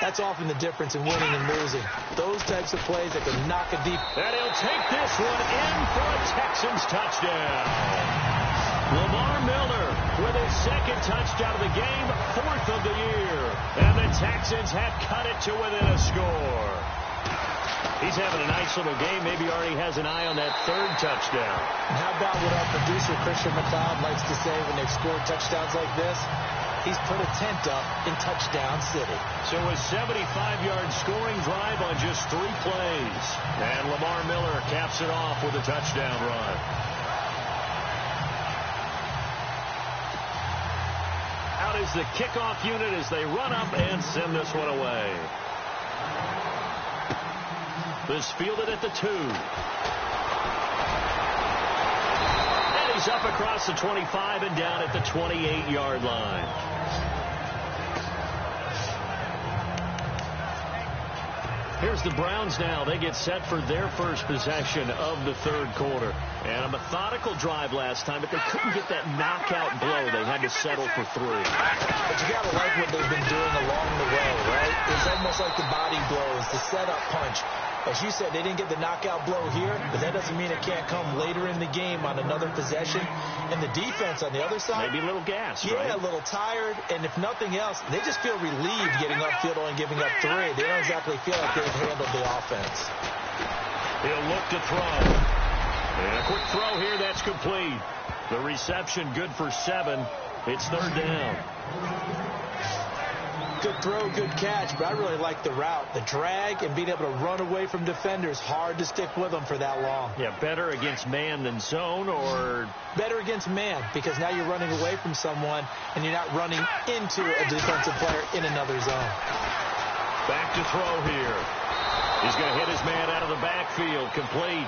that's often the difference in winning and losing. Those types of plays that can knock a deep. And he'll take this one in for a Texans touchdown. Lamar Miller with his second touchdown of the game, 4th of the year. And the Texans have cut it to within a score. He's having a nice little game. Maybe already has an eye on that 3rd touchdown. And how about what our producer, Christian McLeod, likes to say when they've scored touchdowns like this? He's put a tent up in Touchdown City. So a 75-yard scoring drive on just 3 plays. And Lamar Miller caps it off with a touchdown run. Out is the kickoff unit as they run up and send this one away. This fielded at the 2. And he's up across the 25 and down at the 28-yard line. Here's the Browns now. They get set for their first possession of the 3rd quarter. And a methodical drive last time, but they couldn't get that knockout blow. They had to settle for 3. But you got to like what they've been doing along the way, right? It's almost like the body blows, the setup punch. As you said, they didn't get the knockout blow here, but that doesn't mean it can't come later in the game on another possession. And the defense on the other side, maybe a little gassed, yeah, right? A little tired. And if nothing else, they just feel relieved getting upfield and giving up 3. They don't exactly feel like they've handled the offense. He'll look to throw. And a quick throw here, that's complete. The reception good for 7. It's 3rd down. Good throw, good catch, but I really like the route. The drag and being able to run away from defenders, hard to stick with them for that long. Yeah, better against man than zone, or? Better against man, because now you're running away from someone and you're not running into a defensive player in another zone. Back to throw here. He's going to hit his man out of the backfield, complete.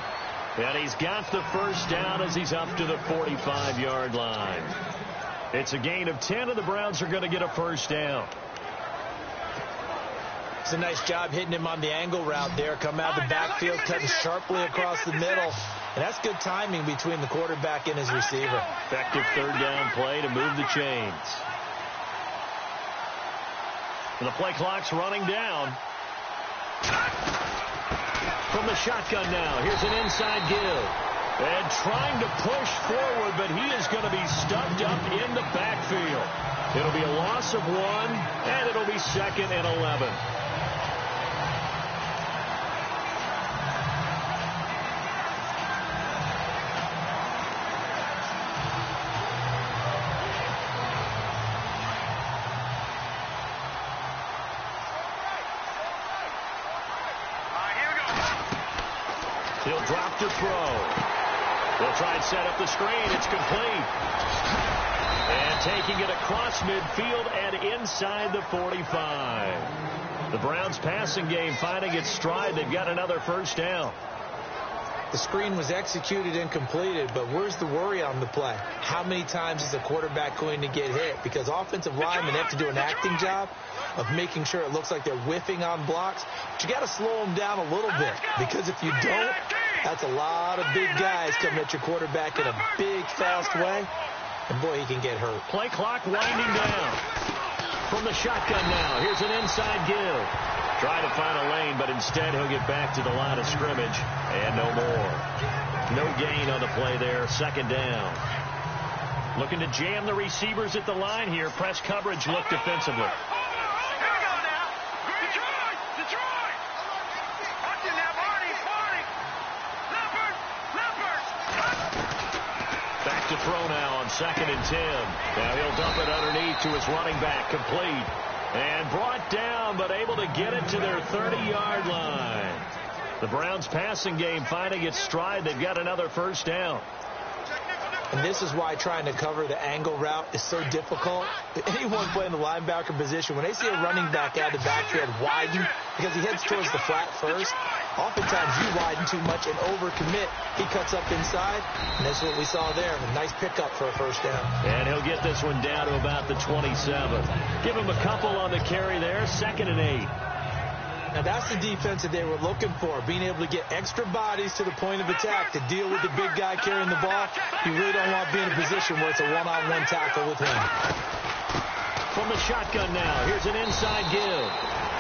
And he's got the first down as he's up to the 45-yard line. It's a gain of 10, and the Browns are going to get a first down. It's a nice job hitting him on the angle route there. Come out of the backfield, cutting sharply across the middle. And that's good timing between the quarterback and his receiver. Effective 3rd down play to move the chains. And the play clock's running down. From the shotgun now, here's an inside give. And trying to push forward, but he is going to be stuffed up in the backfield. It'll be a loss of 1, and it'll be 2nd and 11. He'll drop to throw. They'll try and set up the screen. It's complete. And taking it across midfield and inside the 45. The Browns passing game finding its stride. They've got another first down. The screen was executed and completed, but where's the worry on the play? How many times is the quarterback going to get hit? Because offensive linemen have to do an acting job of making sure it looks like they're whiffing on blocks. But you got to slow them down a little bit, because if you don't, that's a lot of big guys coming at your quarterback in a big, fast way. And, boy, he can get hurt. Play clock winding down. From the shotgun now, here's an inside give. Try to find a lane, but instead he'll get back to the line of scrimmage. And no more. No gain on the play there. 2nd down. Looking to jam the receivers at the line here. Press coverage look defensively. Here we go now. Detroit! Detroit! Watching that Barney! Leopard! Back to throw now on 2nd and 10. Now he'll dump it underneath to his running back. Complete. And brought down, but able to get it to their 30-yard line. The Browns passing game finding its stride. They've got another first down. And this is why trying to cover the angle route is so difficult. Anyone playing the linebacker position, when they see a running back out of the backfield widen because he heads towards the flat first, Oftentimes you widen too much and overcommit. He cuts up inside, and that's what we saw there. A nice pickup for a first down. And he'll get this one down to about the 27. Give him a couple on the carry there, 2nd and 8. Now, that's the defense that they were looking for, being able to get extra bodies to the point of attack to deal with the big guy carrying the ball. You really don't want to be in a position where it's a one-on-one tackle with him. From the shotgun now, here's an inside give.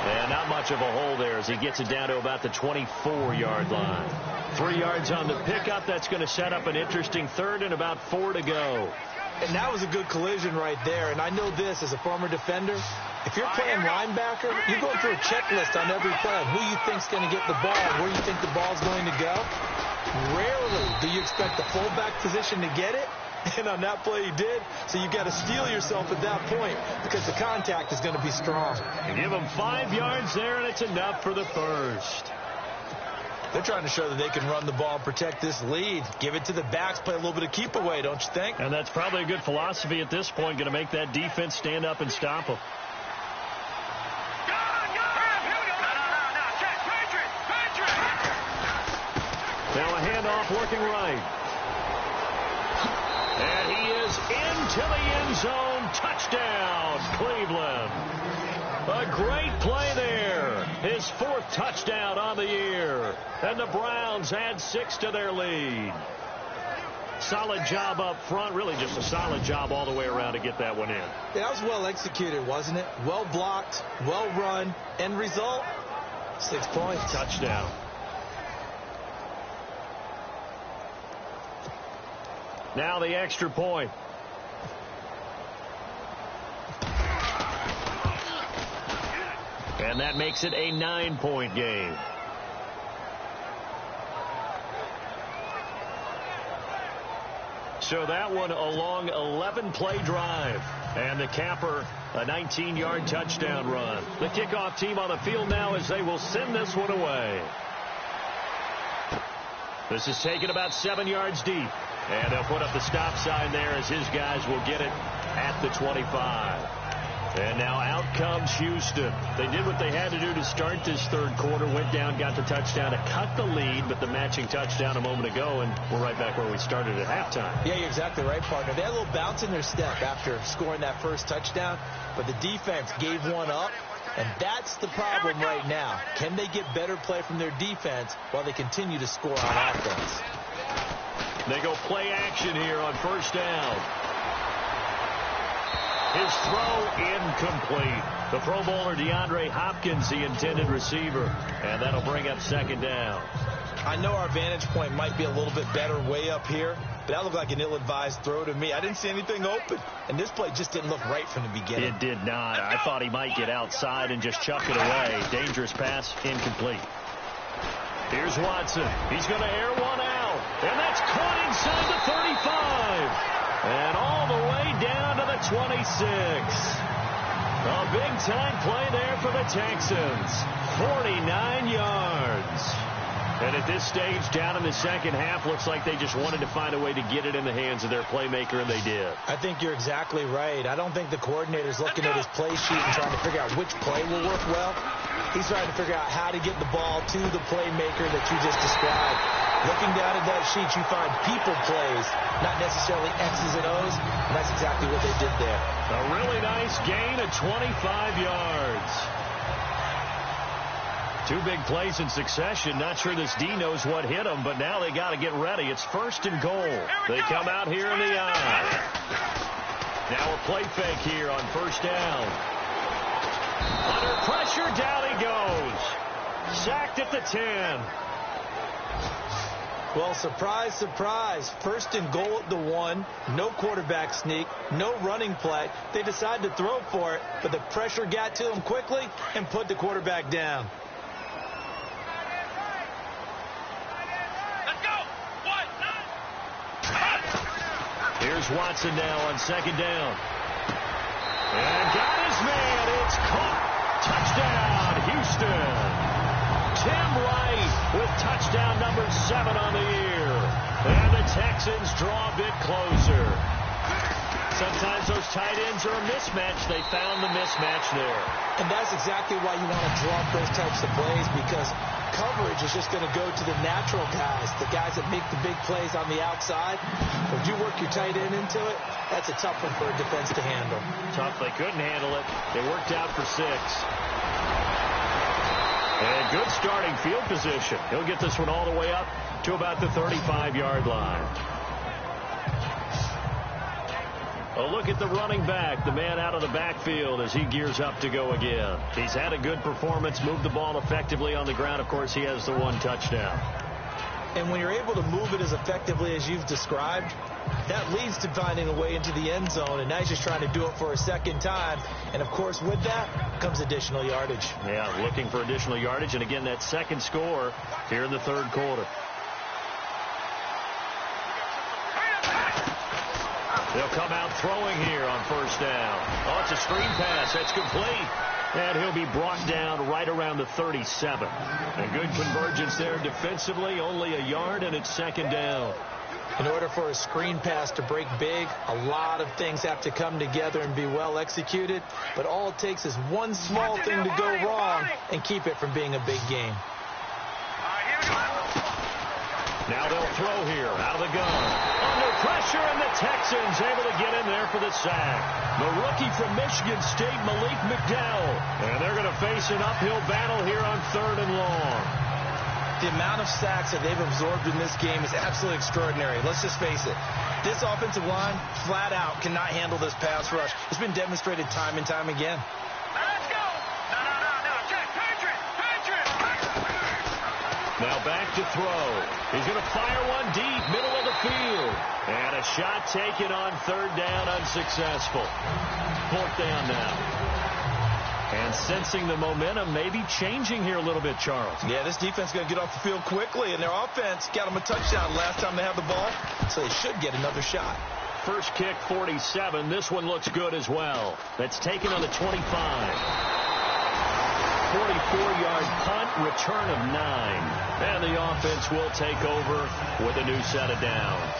And not much of a hole there as he gets it down to about the 24-yard line. 3 yards on the pickup. That's going to set up an interesting 3rd and about 4 to go. And that was a good collision right there. And I know this as a former defender. If you're playing linebacker, you're going through a checklist on every play on who you think's going to get the ball and where you think the ball's going to go. Rarely do you expect the fullback position to get it. And on that play he did. So you've got to steel yourself at that point because the contact is going to be strong. And give him 5 yards there, and it's enough for the first. They're trying to show that they can run the ball and protect this lead. Give it to the backs, play a little bit of keep away, don't you think? And that's probably a good philosophy at this point, going to make that defense stand up and stop them. Now a handoff working right. And he is into the end zone. Touchdown, Cleveland. A great play there. His 4th touchdown on the year. And the Browns add 6 to their lead. Solid job up front. Really just a solid job all the way around to get that one in. Yeah, that was well executed, wasn't it? Well blocked, well run. End result, 6 points. Touchdown. Now the extra point. And that makes it a 9-point game. So that one a long 11-play drive. And the capper, a 19-yard touchdown run. The kickoff team on the field now as they will send this one away. This is taken about 7 yards deep. And they'll put up the stop sign there as his guys will get it at the 25. And now out comes Houston. They did what they had to do to start this 3rd quarter. Went down, got the touchdown to cut the lead, but the matching touchdown a moment ago, and we're right back where we started at halftime. Yeah, you're exactly right, partner. They had a little bounce in their step after scoring that first touchdown, but the defense gave one up, and that's the problem right now. Can they get better play from their defense while they continue to score on offense? They go play action here on 1st down. His throw incomplete. The Pro Bowler DeAndre Hopkins, the intended receiver. And that'll bring up 2nd down. I know our vantage point might be a little bit better way up here, but that looked like an ill-advised throw to me. I didn't see anything open. And this play just didn't look right from the beginning. It did not. I thought he might get outside and just chuck it away. Dangerous pass, incomplete. Here's Watson. He's going to air one out. And that's caught inside the 35. And all the way down to the 26. A big-time play there for the Texans. 49 yards. And at this stage, down in the second half, looks like they just wanted to find a way to get it in the hands of their playmaker, and they did. I think you're exactly right. I don't think the coordinator's looking at his play sheet and trying to figure out which play will work well. He's trying to figure out how to get the ball to the playmaker that you just described. Looking down at that sheet, you find people plays, not necessarily X's and O's, and that's exactly what they did there. A really nice gain of 25 yards. 2 big plays in succession. Not sure this D knows what hit them, but now they got to get ready. It's 1st and goal. They come out here in the eye. Now a play fake here on 1st down. Under pressure, down he goes. Sacked at the 10. Well, surprise, surprise. 1st and goal at the 1. No quarterback sneak. No running play. They decided to throw for it, but the pressure got to them quickly and put the quarterback down. Let's go. 1. Here's Watson now on 2nd down. And got his man. It's caught. Touchdown, Houston. Tim Wright with touchdown number 7 on the year. And the Texans draw a bit closer. Sometimes those tight ends are a mismatch. They found the mismatch there. And that's exactly why you want to draw up those types of plays, because coverage is just going to go to the natural guys, the guys that make the big plays on the outside. When you work your tight end into it, that's a tough one for a defense to handle. Tough. They couldn't handle it. They worked out for 6. And good starting field position. He'll get this one all the way up to about the 35-yard line. A look at the running back, the man out of the backfield as he gears up to go again. He's had a good performance, moved the ball effectively on the ground. Of course, he has the 1 touchdown. And when you're able to move it as effectively as you've described, that leads to finding a way into the end zone, and now he's just trying to do it for a second time. And, of course, with that comes additional yardage. Yeah, looking for additional yardage, and again, that second score here in the third quarter. They'll come out throwing here on first down. Oh, it's a screen pass. That's complete. And he'll be brought down right around the 37. A good convergence there defensively. Only a yard, and it's second down. In order for a screen pass to break big, a lot of things have to come together and be well executed. But all it takes is one small thing to go wrong and keep it from being a big game. Now they'll throw here out of the gun. Under pressure, and the Texans able to get in there for the sack. The rookie from Michigan State, Malik McDowell. And they're going to face an uphill battle here on 3rd and long. The amount of sacks that they've absorbed in this game is absolutely extraordinary. Let's just face it. This offensive line, flat out, cannot handle this pass rush. It's been demonstrated time and time again. Let's go. No. Check. Patriot. Now back to throw. He's going to fire one deep, middle of the field. And a shot taken on 3rd down, unsuccessful. 4th down now. And sensing the momentum maybe changing here a little bit, Charles. Yeah, this defense is going to get off the field quickly, and their offense got them a touchdown last time they had the ball, so they should get another shot. First kick, 47. This one looks good as well. That's taken on the 25. 44-yard punt, return of 9. And the offense will take over with a new set of downs.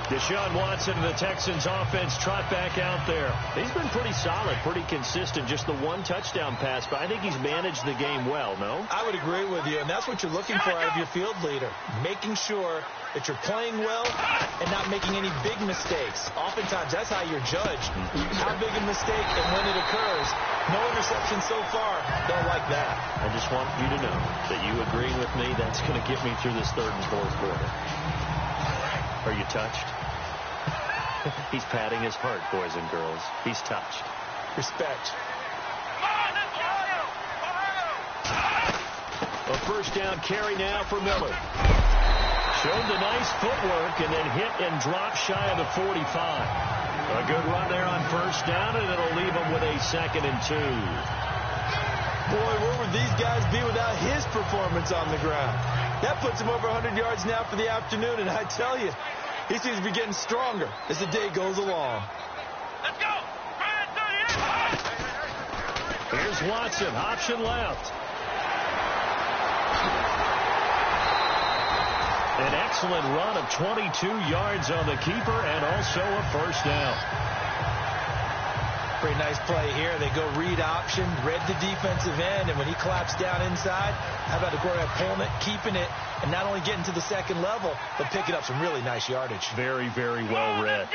Deshaun Watson and the Texans offense trot back out there. He's been pretty solid, pretty consistent, just the 1 touchdown pass, but I think he's managed the game well, no? I would agree with you, and that's what you're looking for out of your field leader, making sure that you're playing well and not making any big mistakes. Oftentimes, that's how you're judged. How big a mistake and when it occurs. No interception so far. Don't like that. I just want you to know that you agreeing with me, that's going to get me through this 3rd and 4th quarter. Are you touched? He's patting his heart, boys and girls. He's touched. Respect. A first down carry now for Miller. Showed the nice footwork and then hit and drop shy of the 45. A good run there on first down, and it'll leave him with a 2nd and 2. Boy, where would these guys be without his performance on the ground? That puts him over 100 yards now for the afternoon, and I tell you, he seems to be getting stronger as the day goes along. Let's go. Here's Watson, option left. An excellent run of 22 yards on the keeper and also a first down. Pretty nice play here. They go read option, read the defensive end, and when he collapsed down inside, how about the quarterback pulling it, keeping it, and not only getting to the second level, but picking up some really nice yardage. Very, very well read.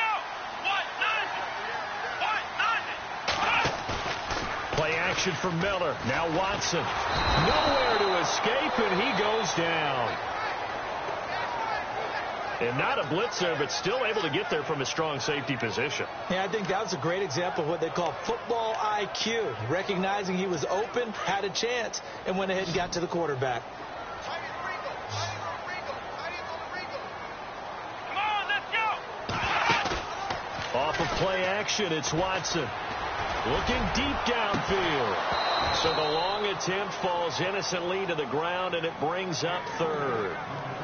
Play action for Miller. Now Watson. Nowhere to escape, and he goes down. And not a blitzer, but still able to get there from a strong safety position. Yeah, I think that was a great example of what they call football IQ. Recognizing he was open, had a chance, and went ahead and got to the quarterback. Come on, let's go. Off of play action, it's Watson. Looking deep downfield. So the long attempt falls innocently to the ground, and it brings up 3rd.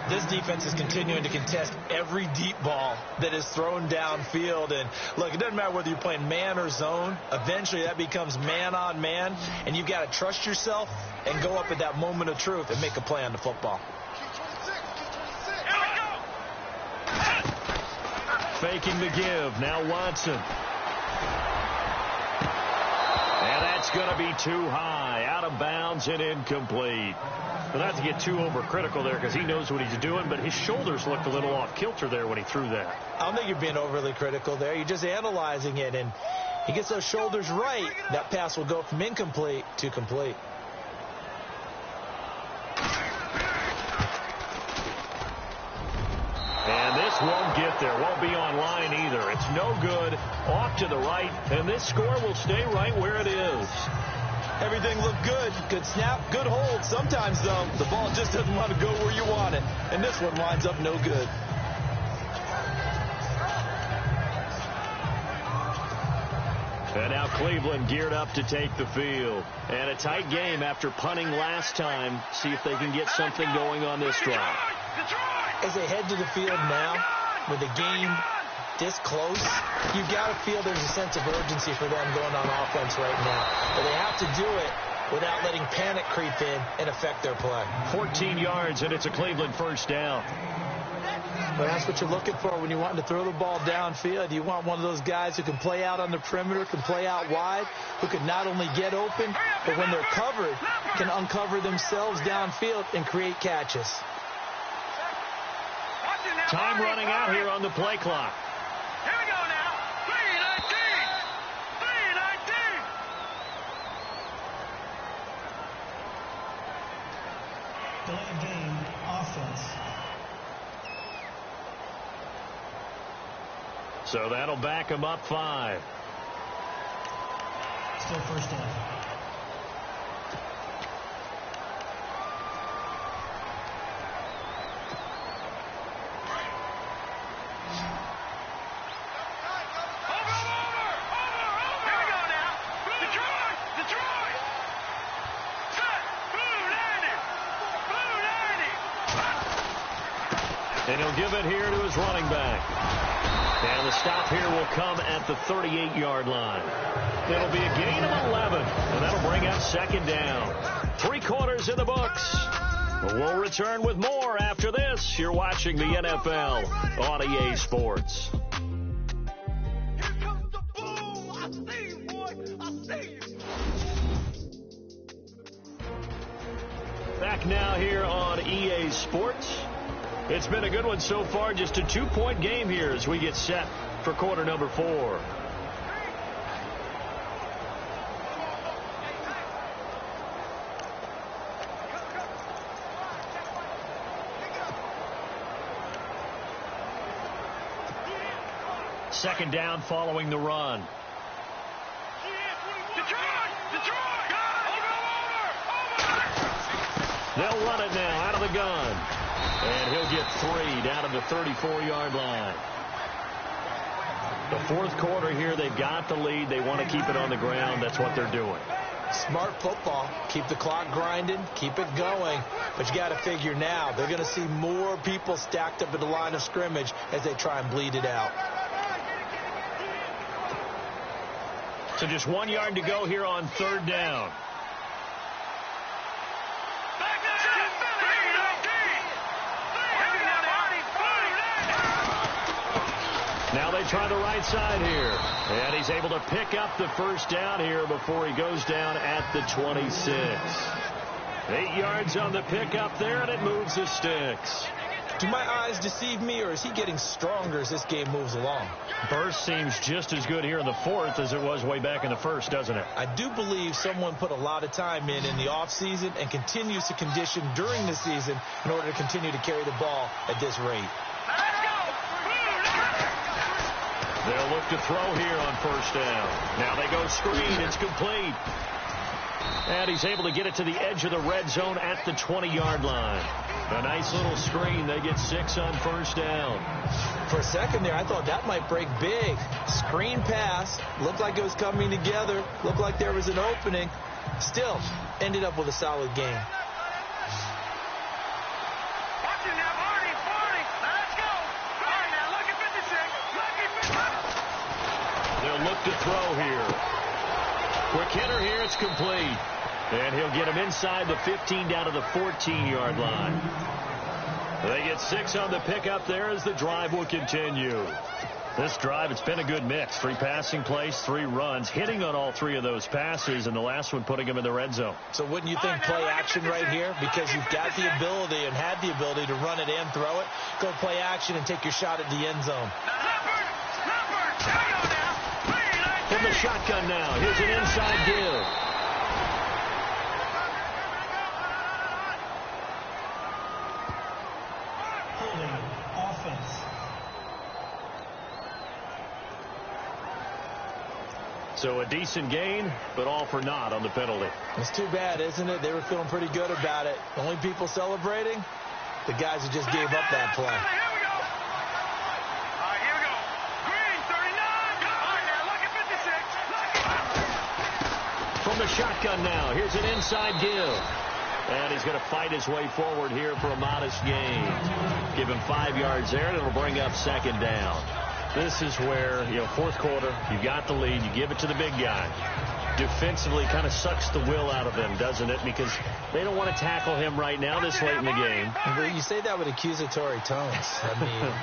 This defense is continuing to contest every deep ball that is thrown downfield. And, look, it doesn't matter whether you're playing man or zone. Eventually, that becomes man on man, and you've got to trust yourself and go up at that moment of truth and make a play on the football. Faking the give. Now Watson. And that's going to be too high. Out of bounds and incomplete. Well, not to get too overcritical there because he knows what he's doing, but his shoulders looked a little off kilter there when he threw that. I don't think you're being overly critical there. You're just analyzing it, and he gets those shoulders right. That pass will go from incomplete to complete. And this won't get there. Won't be on line either. It's no good. Off to the right, and this score will stay right where it is. Everything looked good. Good snap, good hold. Sometimes, though, the ball just doesn't want to go where you want it. And this one winds up no good. And now Cleveland geared up to take the field. And a tight game after punting last time. See if they can get something going on this drive. As they head to the field now, with the game this close, you've got to feel there's a sense of urgency for them going on offense right now. But they have to do it without letting panic creep in and affect their play. 14 yards, and it's a Cleveland first down. Well, that's what you're looking for when you want to throw the ball downfield. You want one of those guys who can play out on the perimeter, can play out wide, who can not only get open, but when they're covered, can uncover themselves downfield and create catches. Time running out here on the play clock. Here we go now. 3:19. 3:19. Delay game offense. So that'll back him up 5. Still first down. And he'll give it here to his running back. And the stop here will come at the 38-yard line. It'll be a gain of 11, and that'll bring up second down. 3 quarters in the books. We'll return with more after this. You're watching the NFL on EA Sports. Back now here on EA Sports. It's been a good one so far. Just a 2-point game here as we get set for quarter number 4. Second down following the run. They'll run it now out of the gun. And he'll get 3 down at the 34-yard line. The fourth quarter here, they've got the lead. They want to keep it on the ground. That's what they're doing. Smart football. Keep the clock grinding. Keep it going. But you got to figure now they're going to see more people stacked up at the line of scrimmage as they try and bleed it out. So just 1 yard to go here on third down. Now they try the right side here. And he's able to pick up the first down here before he goes down at the 26. 8 yards on the pickup there, and it moves the sticks. Do my eyes deceive me, or is he getting stronger as this game moves along? Burst seems just as good here in the fourth as it was way back in the first, doesn't it? I do believe someone put a lot of time in the offseason and continues to condition during the season in order to continue to carry the ball at this rate. They'll look to throw here on first down. Now they go screen. It's complete. And he's able to get it to the edge of the red zone at the 20-yard line. A nice little screen. They get 6 on first down. For a second there, I thought that might break big. Screen pass. Looked like it was coming together. Looked like there was an opening. Still, ended up with a solid game. They'll look to throw here. Quick hitter here. It's complete. And he'll get him inside the 15 down to the 14-yard line. They get 6 on the pickup there as the drive will continue. This drive, it's been a good mix. 3 passing plays, 3 runs, hitting on all 3 of those passes, and the last one putting him in the red zone. So wouldn't you think play action right here? Because you've got the ability and had the ability to run it and throw it. Go play action and take your shot at the end zone. From the shotgun now, here's an inside give. Holding offense. So a decent gain, but all for naught on the penalty. It's too bad, isn't it? They were feeling pretty good about it. The only people celebrating, the guys who just gave up that play. From the shotgun now, here's an inside give. And he's going to fight his way forward here for a modest gain. Give him 5 yards there, and it'll bring up second down. This is where, fourth quarter, you got the lead, you give it to the big guy. Defensively kind of sucks the will out of them, doesn't it? Because they don't want to tackle him right now this late in the game. You say that with accusatory tones. I mean,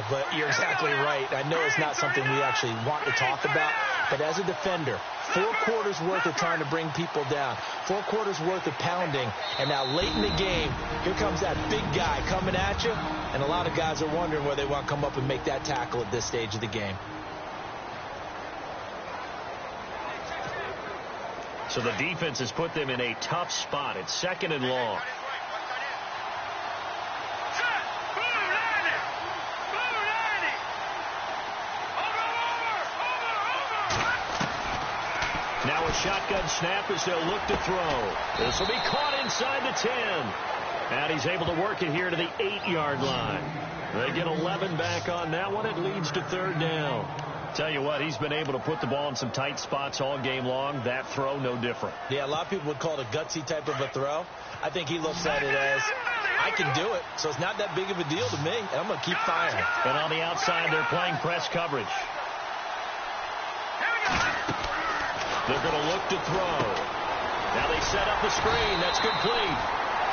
but you're exactly right. I know it's not something we actually want to talk about, but as a defender, 4 quarters worth of trying to bring people down, 4 quarters worth of pounding, and now late in the game, here comes that big guy coming at you, and a lot of guys are wondering where they want to come up and make that tackle at this stage of the game. So the defense has put them in a tough spot. It's 2nd and long. Now a shotgun snap as they'll look to throw. This will be caught inside the 10. And he's able to work it here to the 8-yard line. They get 11 back on that one. It leads to 3rd down. Tell you what, he's been able to put the ball in some tight spots all game long. That throw, no different. Yeah, a lot of people would call it a gutsy type of a throw. I think he looks at it as, I can do it, so it's not that big of a deal to me, and I'm going to keep firing. And on the outside, they're playing press coverage. They're going to look to throw. Now they set up the screen. That's complete.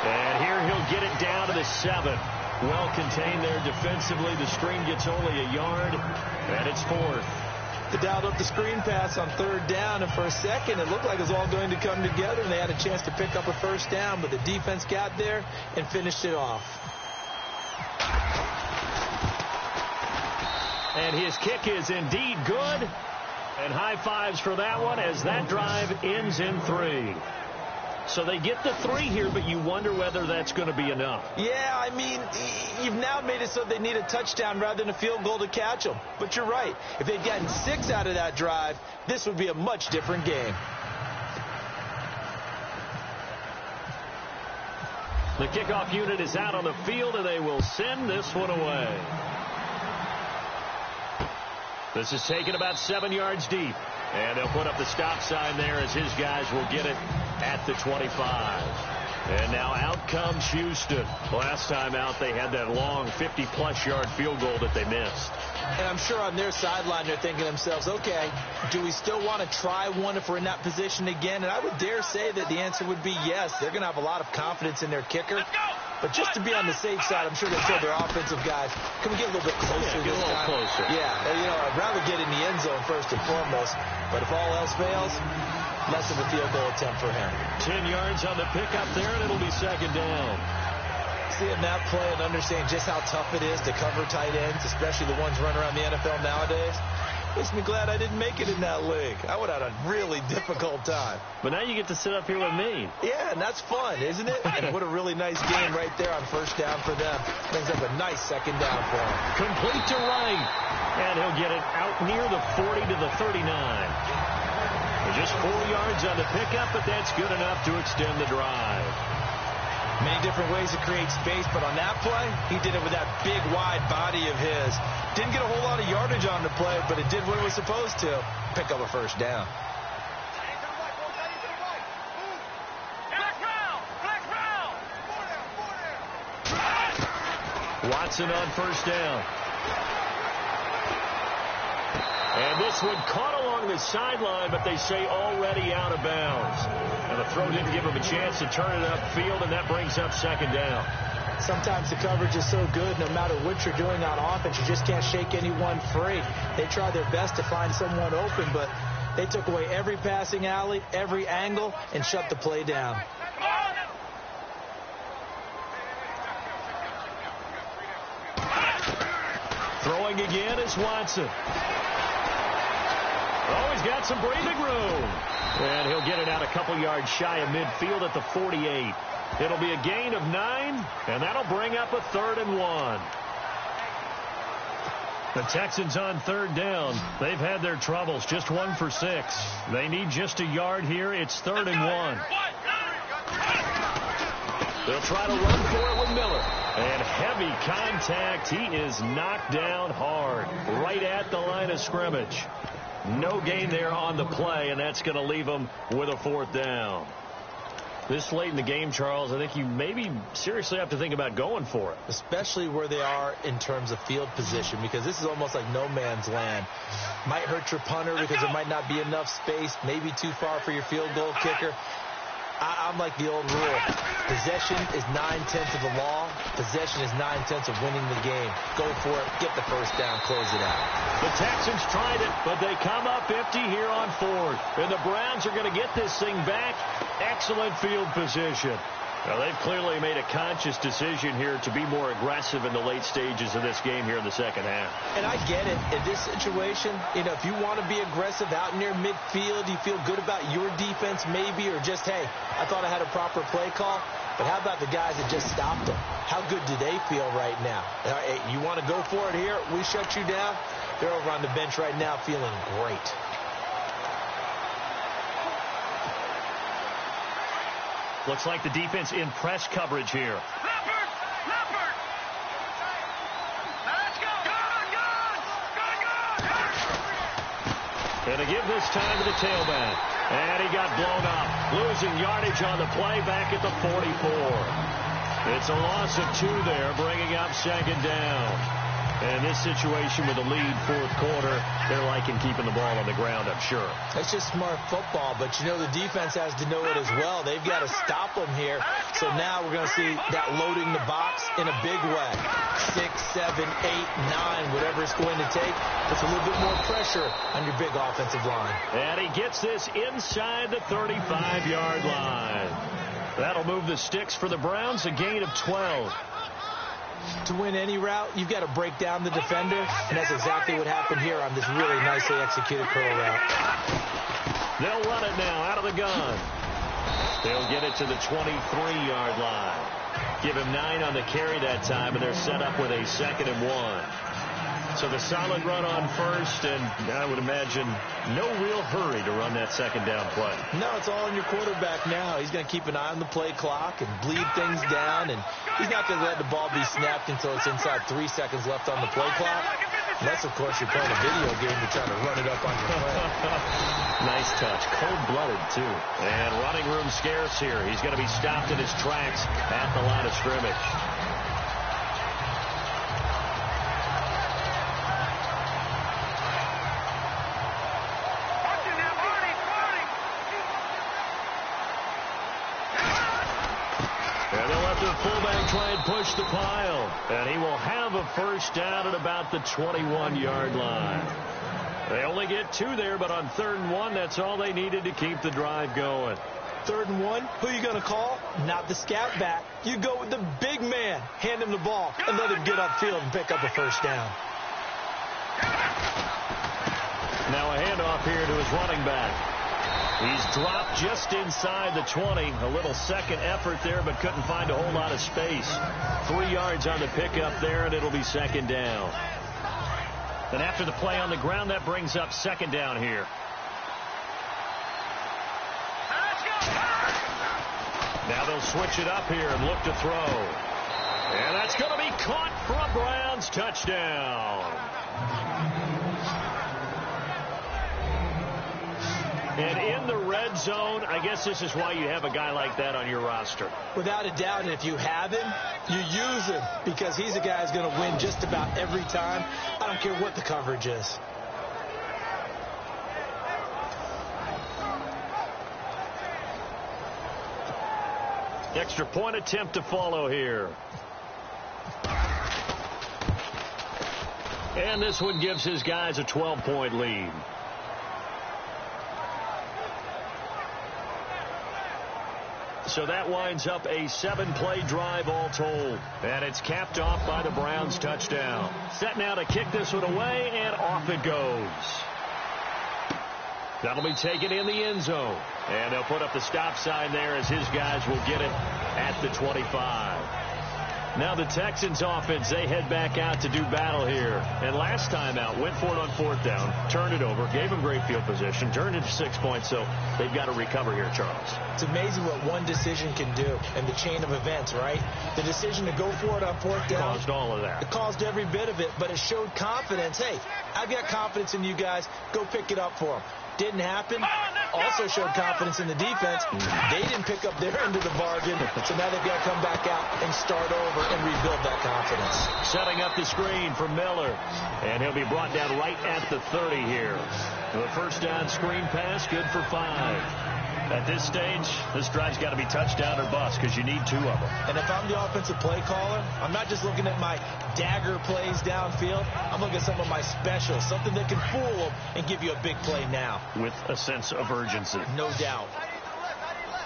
And here he'll get it down to the 7. Well contained there defensively. The screen gets only a yard, and it's 4th. They dialed up the screen pass on 3rd down, and for a second it looked like it was all going to come together, and they had a chance to pick up a 1st down, but the defense got there and finished it off. And his kick is indeed good, and high fives for that one as that drive ends in 3. So they get the 3 here, but you wonder whether that's going to be enough. Yeah, I mean, you've now made it so they need a touchdown rather than a field goal to catch them. But you're right. If they'd gotten 6 out of that drive, this would be a much different game. The kickoff unit is out on the field, and they will send this one away. This is taken about 7 yards deep. And they'll put up the stop sign there as his guys will get it at the 25. And now out comes Houston. Last time out, they had that long 50-plus yard field goal that they missed. And I'm sure on their sideline, they're thinking to themselves, okay, do we still want to try one if we're in that position again? And I would dare say that the answer would be yes. They're going to have a lot of confidence in their kicker. But just to be on the safe side, I'm sure they told their offensive guys, can we get a little bit closer get a little closer. Yeah, I'd rather get in the end zone first and foremost. But if all else fails, less of a field goal attempt for him. 10 yards on the pickup there, and it'll be 2nd down. Seeing that play and understanding just how tough it is to cover tight ends, especially the ones running around the NFL nowadays, makes me glad I didn't make it in that league. I would have had a really difficult time. But now you get to sit up here with me. Yeah, and that's fun, isn't it? And what a really nice game right there on 1st down for them. Brings up a nice 2nd down for him. Complete to right. And he'll get it out near the 40 to the 39. Just 4 yards on the pickup, but that's good enough to extend the drive. Many different ways to create space, but on that play, he did it with that big, wide body of his. Didn't get a whole lot of yardage on the play, but it did what it was supposed to. Pick up a 1st down. Watson on 1st down. And this one caught along the sideline, but they say already out of bounds. And the throw didn't give him a chance to turn it upfield, and that brings up 2nd down. Sometimes the coverage is so good, no matter what you're doing on offense, you just can't shake anyone free. They try their best to find someone open, but they took away every passing alley, every angle, and shut the play down. Throwing again is Watson. Oh, he's got some breathing room. And he'll get it out a couple yards shy of midfield at the 48. It'll be a gain of 9, and that'll bring up a 3rd and 1. The Texans on 3rd down. They've had their troubles, just 1 for 6. They need just a yard here. It's 3rd and 1. They'll try to run for it with Miller. And heavy contact. He is knocked down hard, right at the line of scrimmage. No gain there on the play, and that's going to leave them with a 4th down. This late in the game, Charles, I think you maybe seriously have to think about going for it. Especially where they are in terms of field position, because this is almost like no man's land. Might hurt your punter because there might not be enough space, maybe too far for your field goal kicker. I'm like the old rule. Possession is 9/10 of the law. Possession is 9/10 of winning the game. Go for it. Get the 1st down. Close it out. The Texans tried it, but they come up empty here on 4th. And the Browns are going to get this thing back. Excellent field position. Now, they've clearly made a conscious decision here to be more aggressive in the late stages of this game here in the second half. And I get it. In this situation, if you want to be aggressive out near midfield, you feel good about your defense maybe, or just, hey, I thought I had a proper play call. But how about the guys that just stopped them? How good do they feel right now? Hey, you want to go for it here? We shut you down? They're over on the bench right now feeling great. Looks like the defense in press coverage here. Leopard! Leopard! Let's go! Good! And to give this time to the tailback. And he got blown up. Losing yardage on the play back at the 44. It's a loss of 2 there, bringing up 2nd down. And this situation with a lead 4th quarter, they're liking keeping the ball on the ground, I'm sure. That's just smart football, but the defense has to know it as well. They've got to stop them here. So now we're going to see that loading the box in a big way. 6, 7, 8, 9, whatever it's going to take. Puts a little bit more pressure on your big offensive line. And he gets this inside the 35-yard line. That'll move the sticks for the Browns, a gain of 12. To win any route, you've got to break down the defender, and that's exactly what happened here on this really nicely executed curl route. They'll run it now out of the gun. They'll get it to the 23-yard line. Give him 9 on the carry that time, and they're set up with a 2nd and 1. So the solid run on 1st, and I would imagine no real hurry to run that 2nd down play. No, it's all on your quarterback now. He's going to keep an eye on the play clock and bleed things down, and he's not going to let the ball be snapped until it's inside 3 seconds left on the play clock. Unless, of course, you're playing a video game to try to run it up on your play. Nice touch. Cold-blooded, too. And running room scarce here. He's going to be stopped in his tracks at the line of scrimmage. Fullback try and push the pile. And he will have a 1st down at about the 21-yard line. They only get 2 there, but on 3rd and 1, that's all they needed to keep the drive going. 3rd and 1, who are you going to call? Not the scat back. You go with the big man. Hand him the ball and let him get upfield and pick up a 1st down. Now a handoff here to his running back. He's dropped just inside the 20. A little second effort there, but couldn't find a whole lot of space. 3 yards on the pickup there, and it'll be 2nd down. Then after the play on the ground, that brings up 2nd down here. Now they'll switch it up here and look to throw. And that's going to be caught for a Browns touchdown. And in the red zone, I guess this is why you have a guy like that on your roster. Without a doubt, and if you have him, you use him because he's a guy who's going to win just about every time. I don't care what the coverage is. Extra point attempt to follow here. And this one gives his guys a 12-point lead. So that winds up a 7-play drive all told. And it's capped off by the Browns touchdown. Set now to kick this one away, and off it goes. That'll be taken in the end zone. And they'll put up the stop sign there as his guys will get it at the 25. Now the Texans offense, they head back out to do battle here. And last time out, went for it on 4th down, turned it over, gave them great field position, turned it to 6 points, so they've got to recover here, Charles. It's amazing what one decision can do in the chain of events, right? The decision to go for it on 4th down. Caused all of that. It caused every bit of it, but it showed confidence. Hey, I've got confidence in you guys. Go pick it up for them. Didn't happen. Also showed confidence in the defense. They didn't pick up their end of the bargain, so now they've got to come back out and start over and rebuild that confidence. Setting up the screen for Miller, and he'll be brought down right at the 30 here. The first down screen pass, good for 5. At this stage, this drive's got to be touchdown or bust because you need 2 of them. And if I'm the offensive play caller, I'm not just looking at my dagger plays downfield. I'm looking at some of my specials, something that can fool them and give you a big play now. With a sense of urgency. No doubt.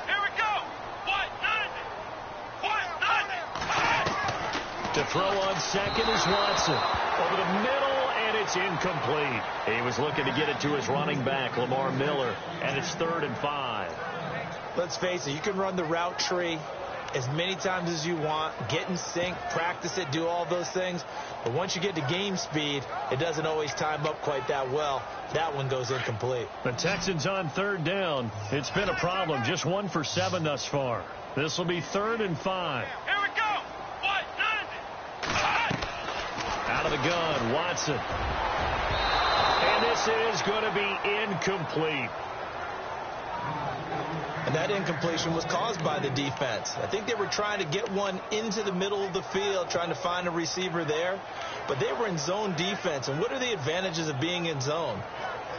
Here we go. 1-9. To throw on second is Watson. Over the middle, and it's incomplete. He was looking to get it to his running back, Lamar Miller, and it's 3rd and 5. Let's face it, you can run the route tree as many times as you want, get in sync, practice it, do all those things. But once you get to game speed, it doesn't always time up quite that well. That one goes incomplete. The Texans on 3rd down. It's been a problem. Just 1 for 7 thus far. This will be 3rd and 5. Here we go. 1-9. Out of the gun, Watson. And this is going to be incomplete. And that incompletion was caused by the defense. I think they were trying to get one into the middle of the field, trying to find a receiver there. But they were in zone defense. And what are the advantages of being in zone?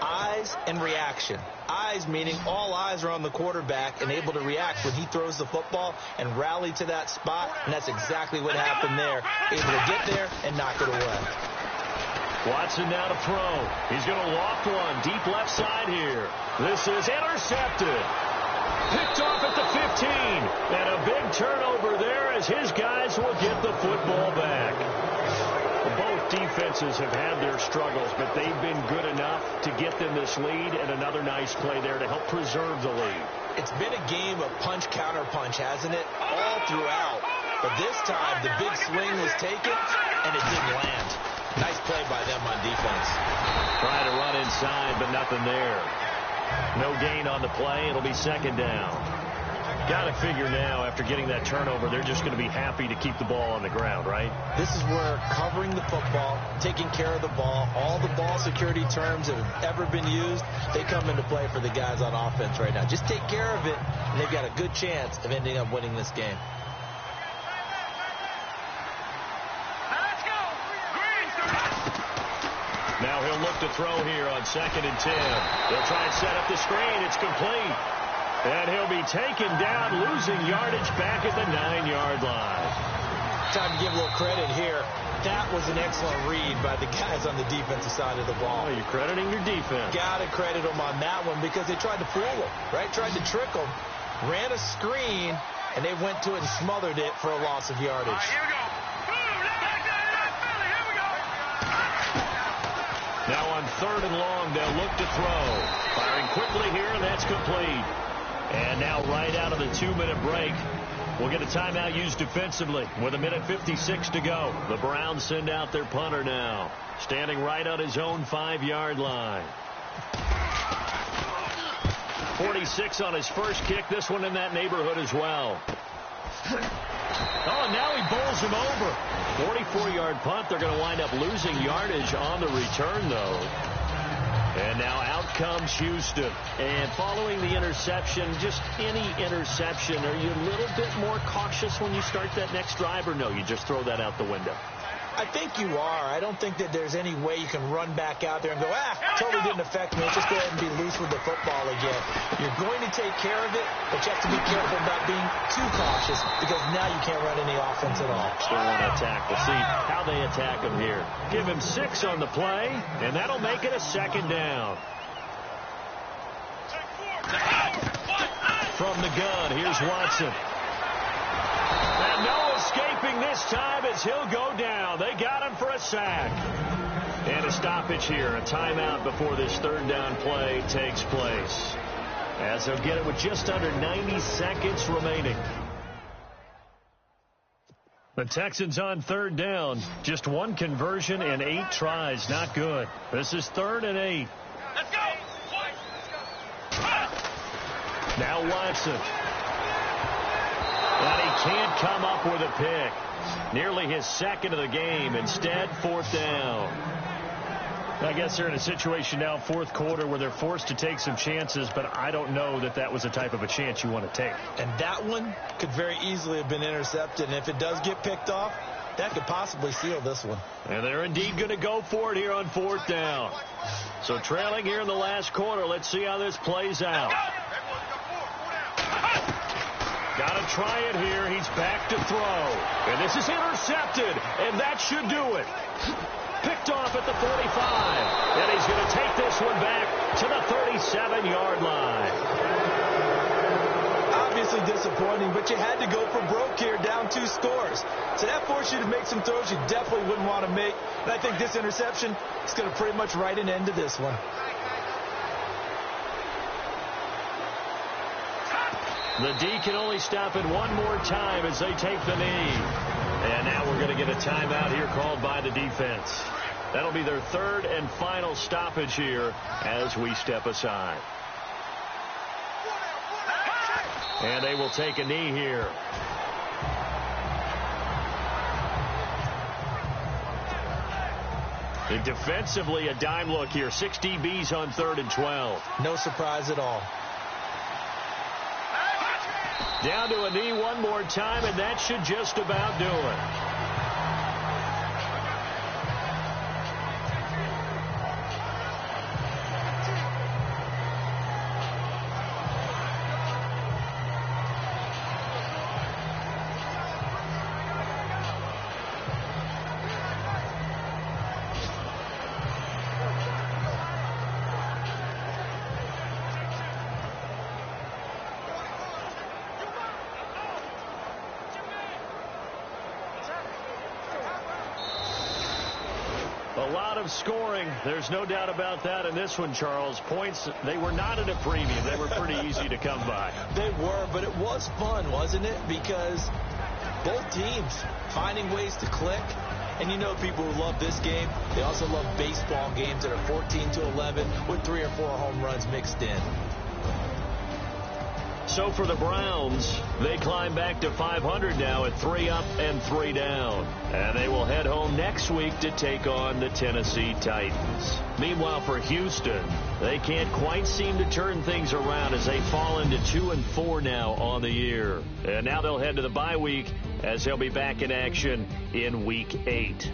Eyes and reaction. Eyes meaning all eyes are on the quarterback and able to react when he throws the football and rally to that spot. And that's exactly what happened there. Able to get there and knock it away. Watson now to throw. He's going to loft one deep left side here. This is intercepted. Picked off at the 15. And a big turnover there as his guys will get the football back. Both defenses have had their struggles, but they've been good enough to get them this lead, and another nice play there to help preserve the lead. It's been a game of punch-counter-punch, hasn't it? All throughout. But this time, the big swing was taken, and it didn't land. Nice play by them on defense. Trying to run inside, but nothing there. No gain on the play. It'll be 2nd down. Got to figure now, after getting that turnover, they're just going to be happy to keep the ball on the ground, right? This is where covering the football, taking care of the ball, all the ball security terms that have ever been used, they come into play for the guys on offense right now. Just take care of it, and they've got a good chance of ending up winning this game. Now he'll look to throw here on 2nd and 10. They'll try and set up the screen. It's complete. And he'll be taken down, losing yardage back at the 9-yard line. Time to give a little credit here. That was an excellent read by the guys on the defensive side of the ball. Oh, you're crediting your defense. Got to credit them on that one because they tried to fool them, right? Tried to trick them, ran a screen, and they went to it and smothered it for a loss of yardage. All right, here we go. Here we go. Now on 3rd and long, they'll look to throw. Firing quickly here, and that's complete. And now right out of the 2-minute break, we'll get a timeout used defensively with 1:56 to go. The Browns send out their punter now, standing right on his own 5-yard line. 46 on his first kick. This one in that neighborhood as well. Oh, and now he bowls him over. 44-yard punt. They're going to wind up losing yardage on the return, though. And now out comes Houston. And following the interception, just any interception, are you a little bit more cautious when you start that next drive, or no, you just throw that out the window? I think you are. I don't think that there's any way you can run back out there and go, totally didn't affect me. Let's just go ahead and be loose with the football again. You're going to take care of it, but you have to be careful about being too cautious because now you can't run any offense at all. Still want to attack. We'll see how they attack him here. Give him 6 on the play, and that'll make it a 2nd down. From the gun, here's Watson. And no escaping this time as he'll go down. They got him for a sack. And a stoppage here, a timeout before this 3rd down play takes place. As they'll get it with just under 90 seconds remaining. The Texans on 3rd down. Just 1 conversion and 8 tries. Not good. This is 3rd and 8. Let's go. Now Watson. And he can't come up with a pick. Nearly his 2nd of the game. Instead, 4th down. I guess they're in a situation now, 4th quarter, where they're forced to take some chances, but I don't know that that was the type of a chance you want to take. And that one could very easily have been intercepted, and if it does get picked off, that could possibly seal this one. And they're indeed going to go for it here on 4th down. So trailing here in the last quarter, let's see how this plays out. Got to try it here. He's back to throw. And this is intercepted, and that should do it. Picked off at the 45. And he's going to take this one back to the 37-yard line. Obviously disappointing, but you had to go for broke here, down 2 scores. So that forced you to make some throws you definitely wouldn't want to make. And I think this interception is going to pretty much write an end to this one. The D can only stop it one more time as they take the knee. And now we're going to get a timeout here called by the defense. That'll be their 3rd and final stoppage here as we step aside. And they will take a knee here. And defensively, a dime look here. 6 DBs on 3rd and 12. No surprise at all. Down to a knee one more time, and that should just about do it. A lot of scoring. There's no doubt about that in this one, Charles. Points, they were not at a premium. They were pretty easy to come by. They were, but it was fun, wasn't it? Because both teams finding ways to click. And you know people who love this game, they also love baseball games that are 14-11 with 3 or 4 home runs mixed in. So for the Browns, they climb back to 500 now at 3 up and 3 down. And they will head home next week to take on the Tennessee Titans. Meanwhile, for Houston, they can't quite seem to turn things around as they fall into 2-4 now on the year. And now they'll head to the bye week as they'll be back in action in Week 8.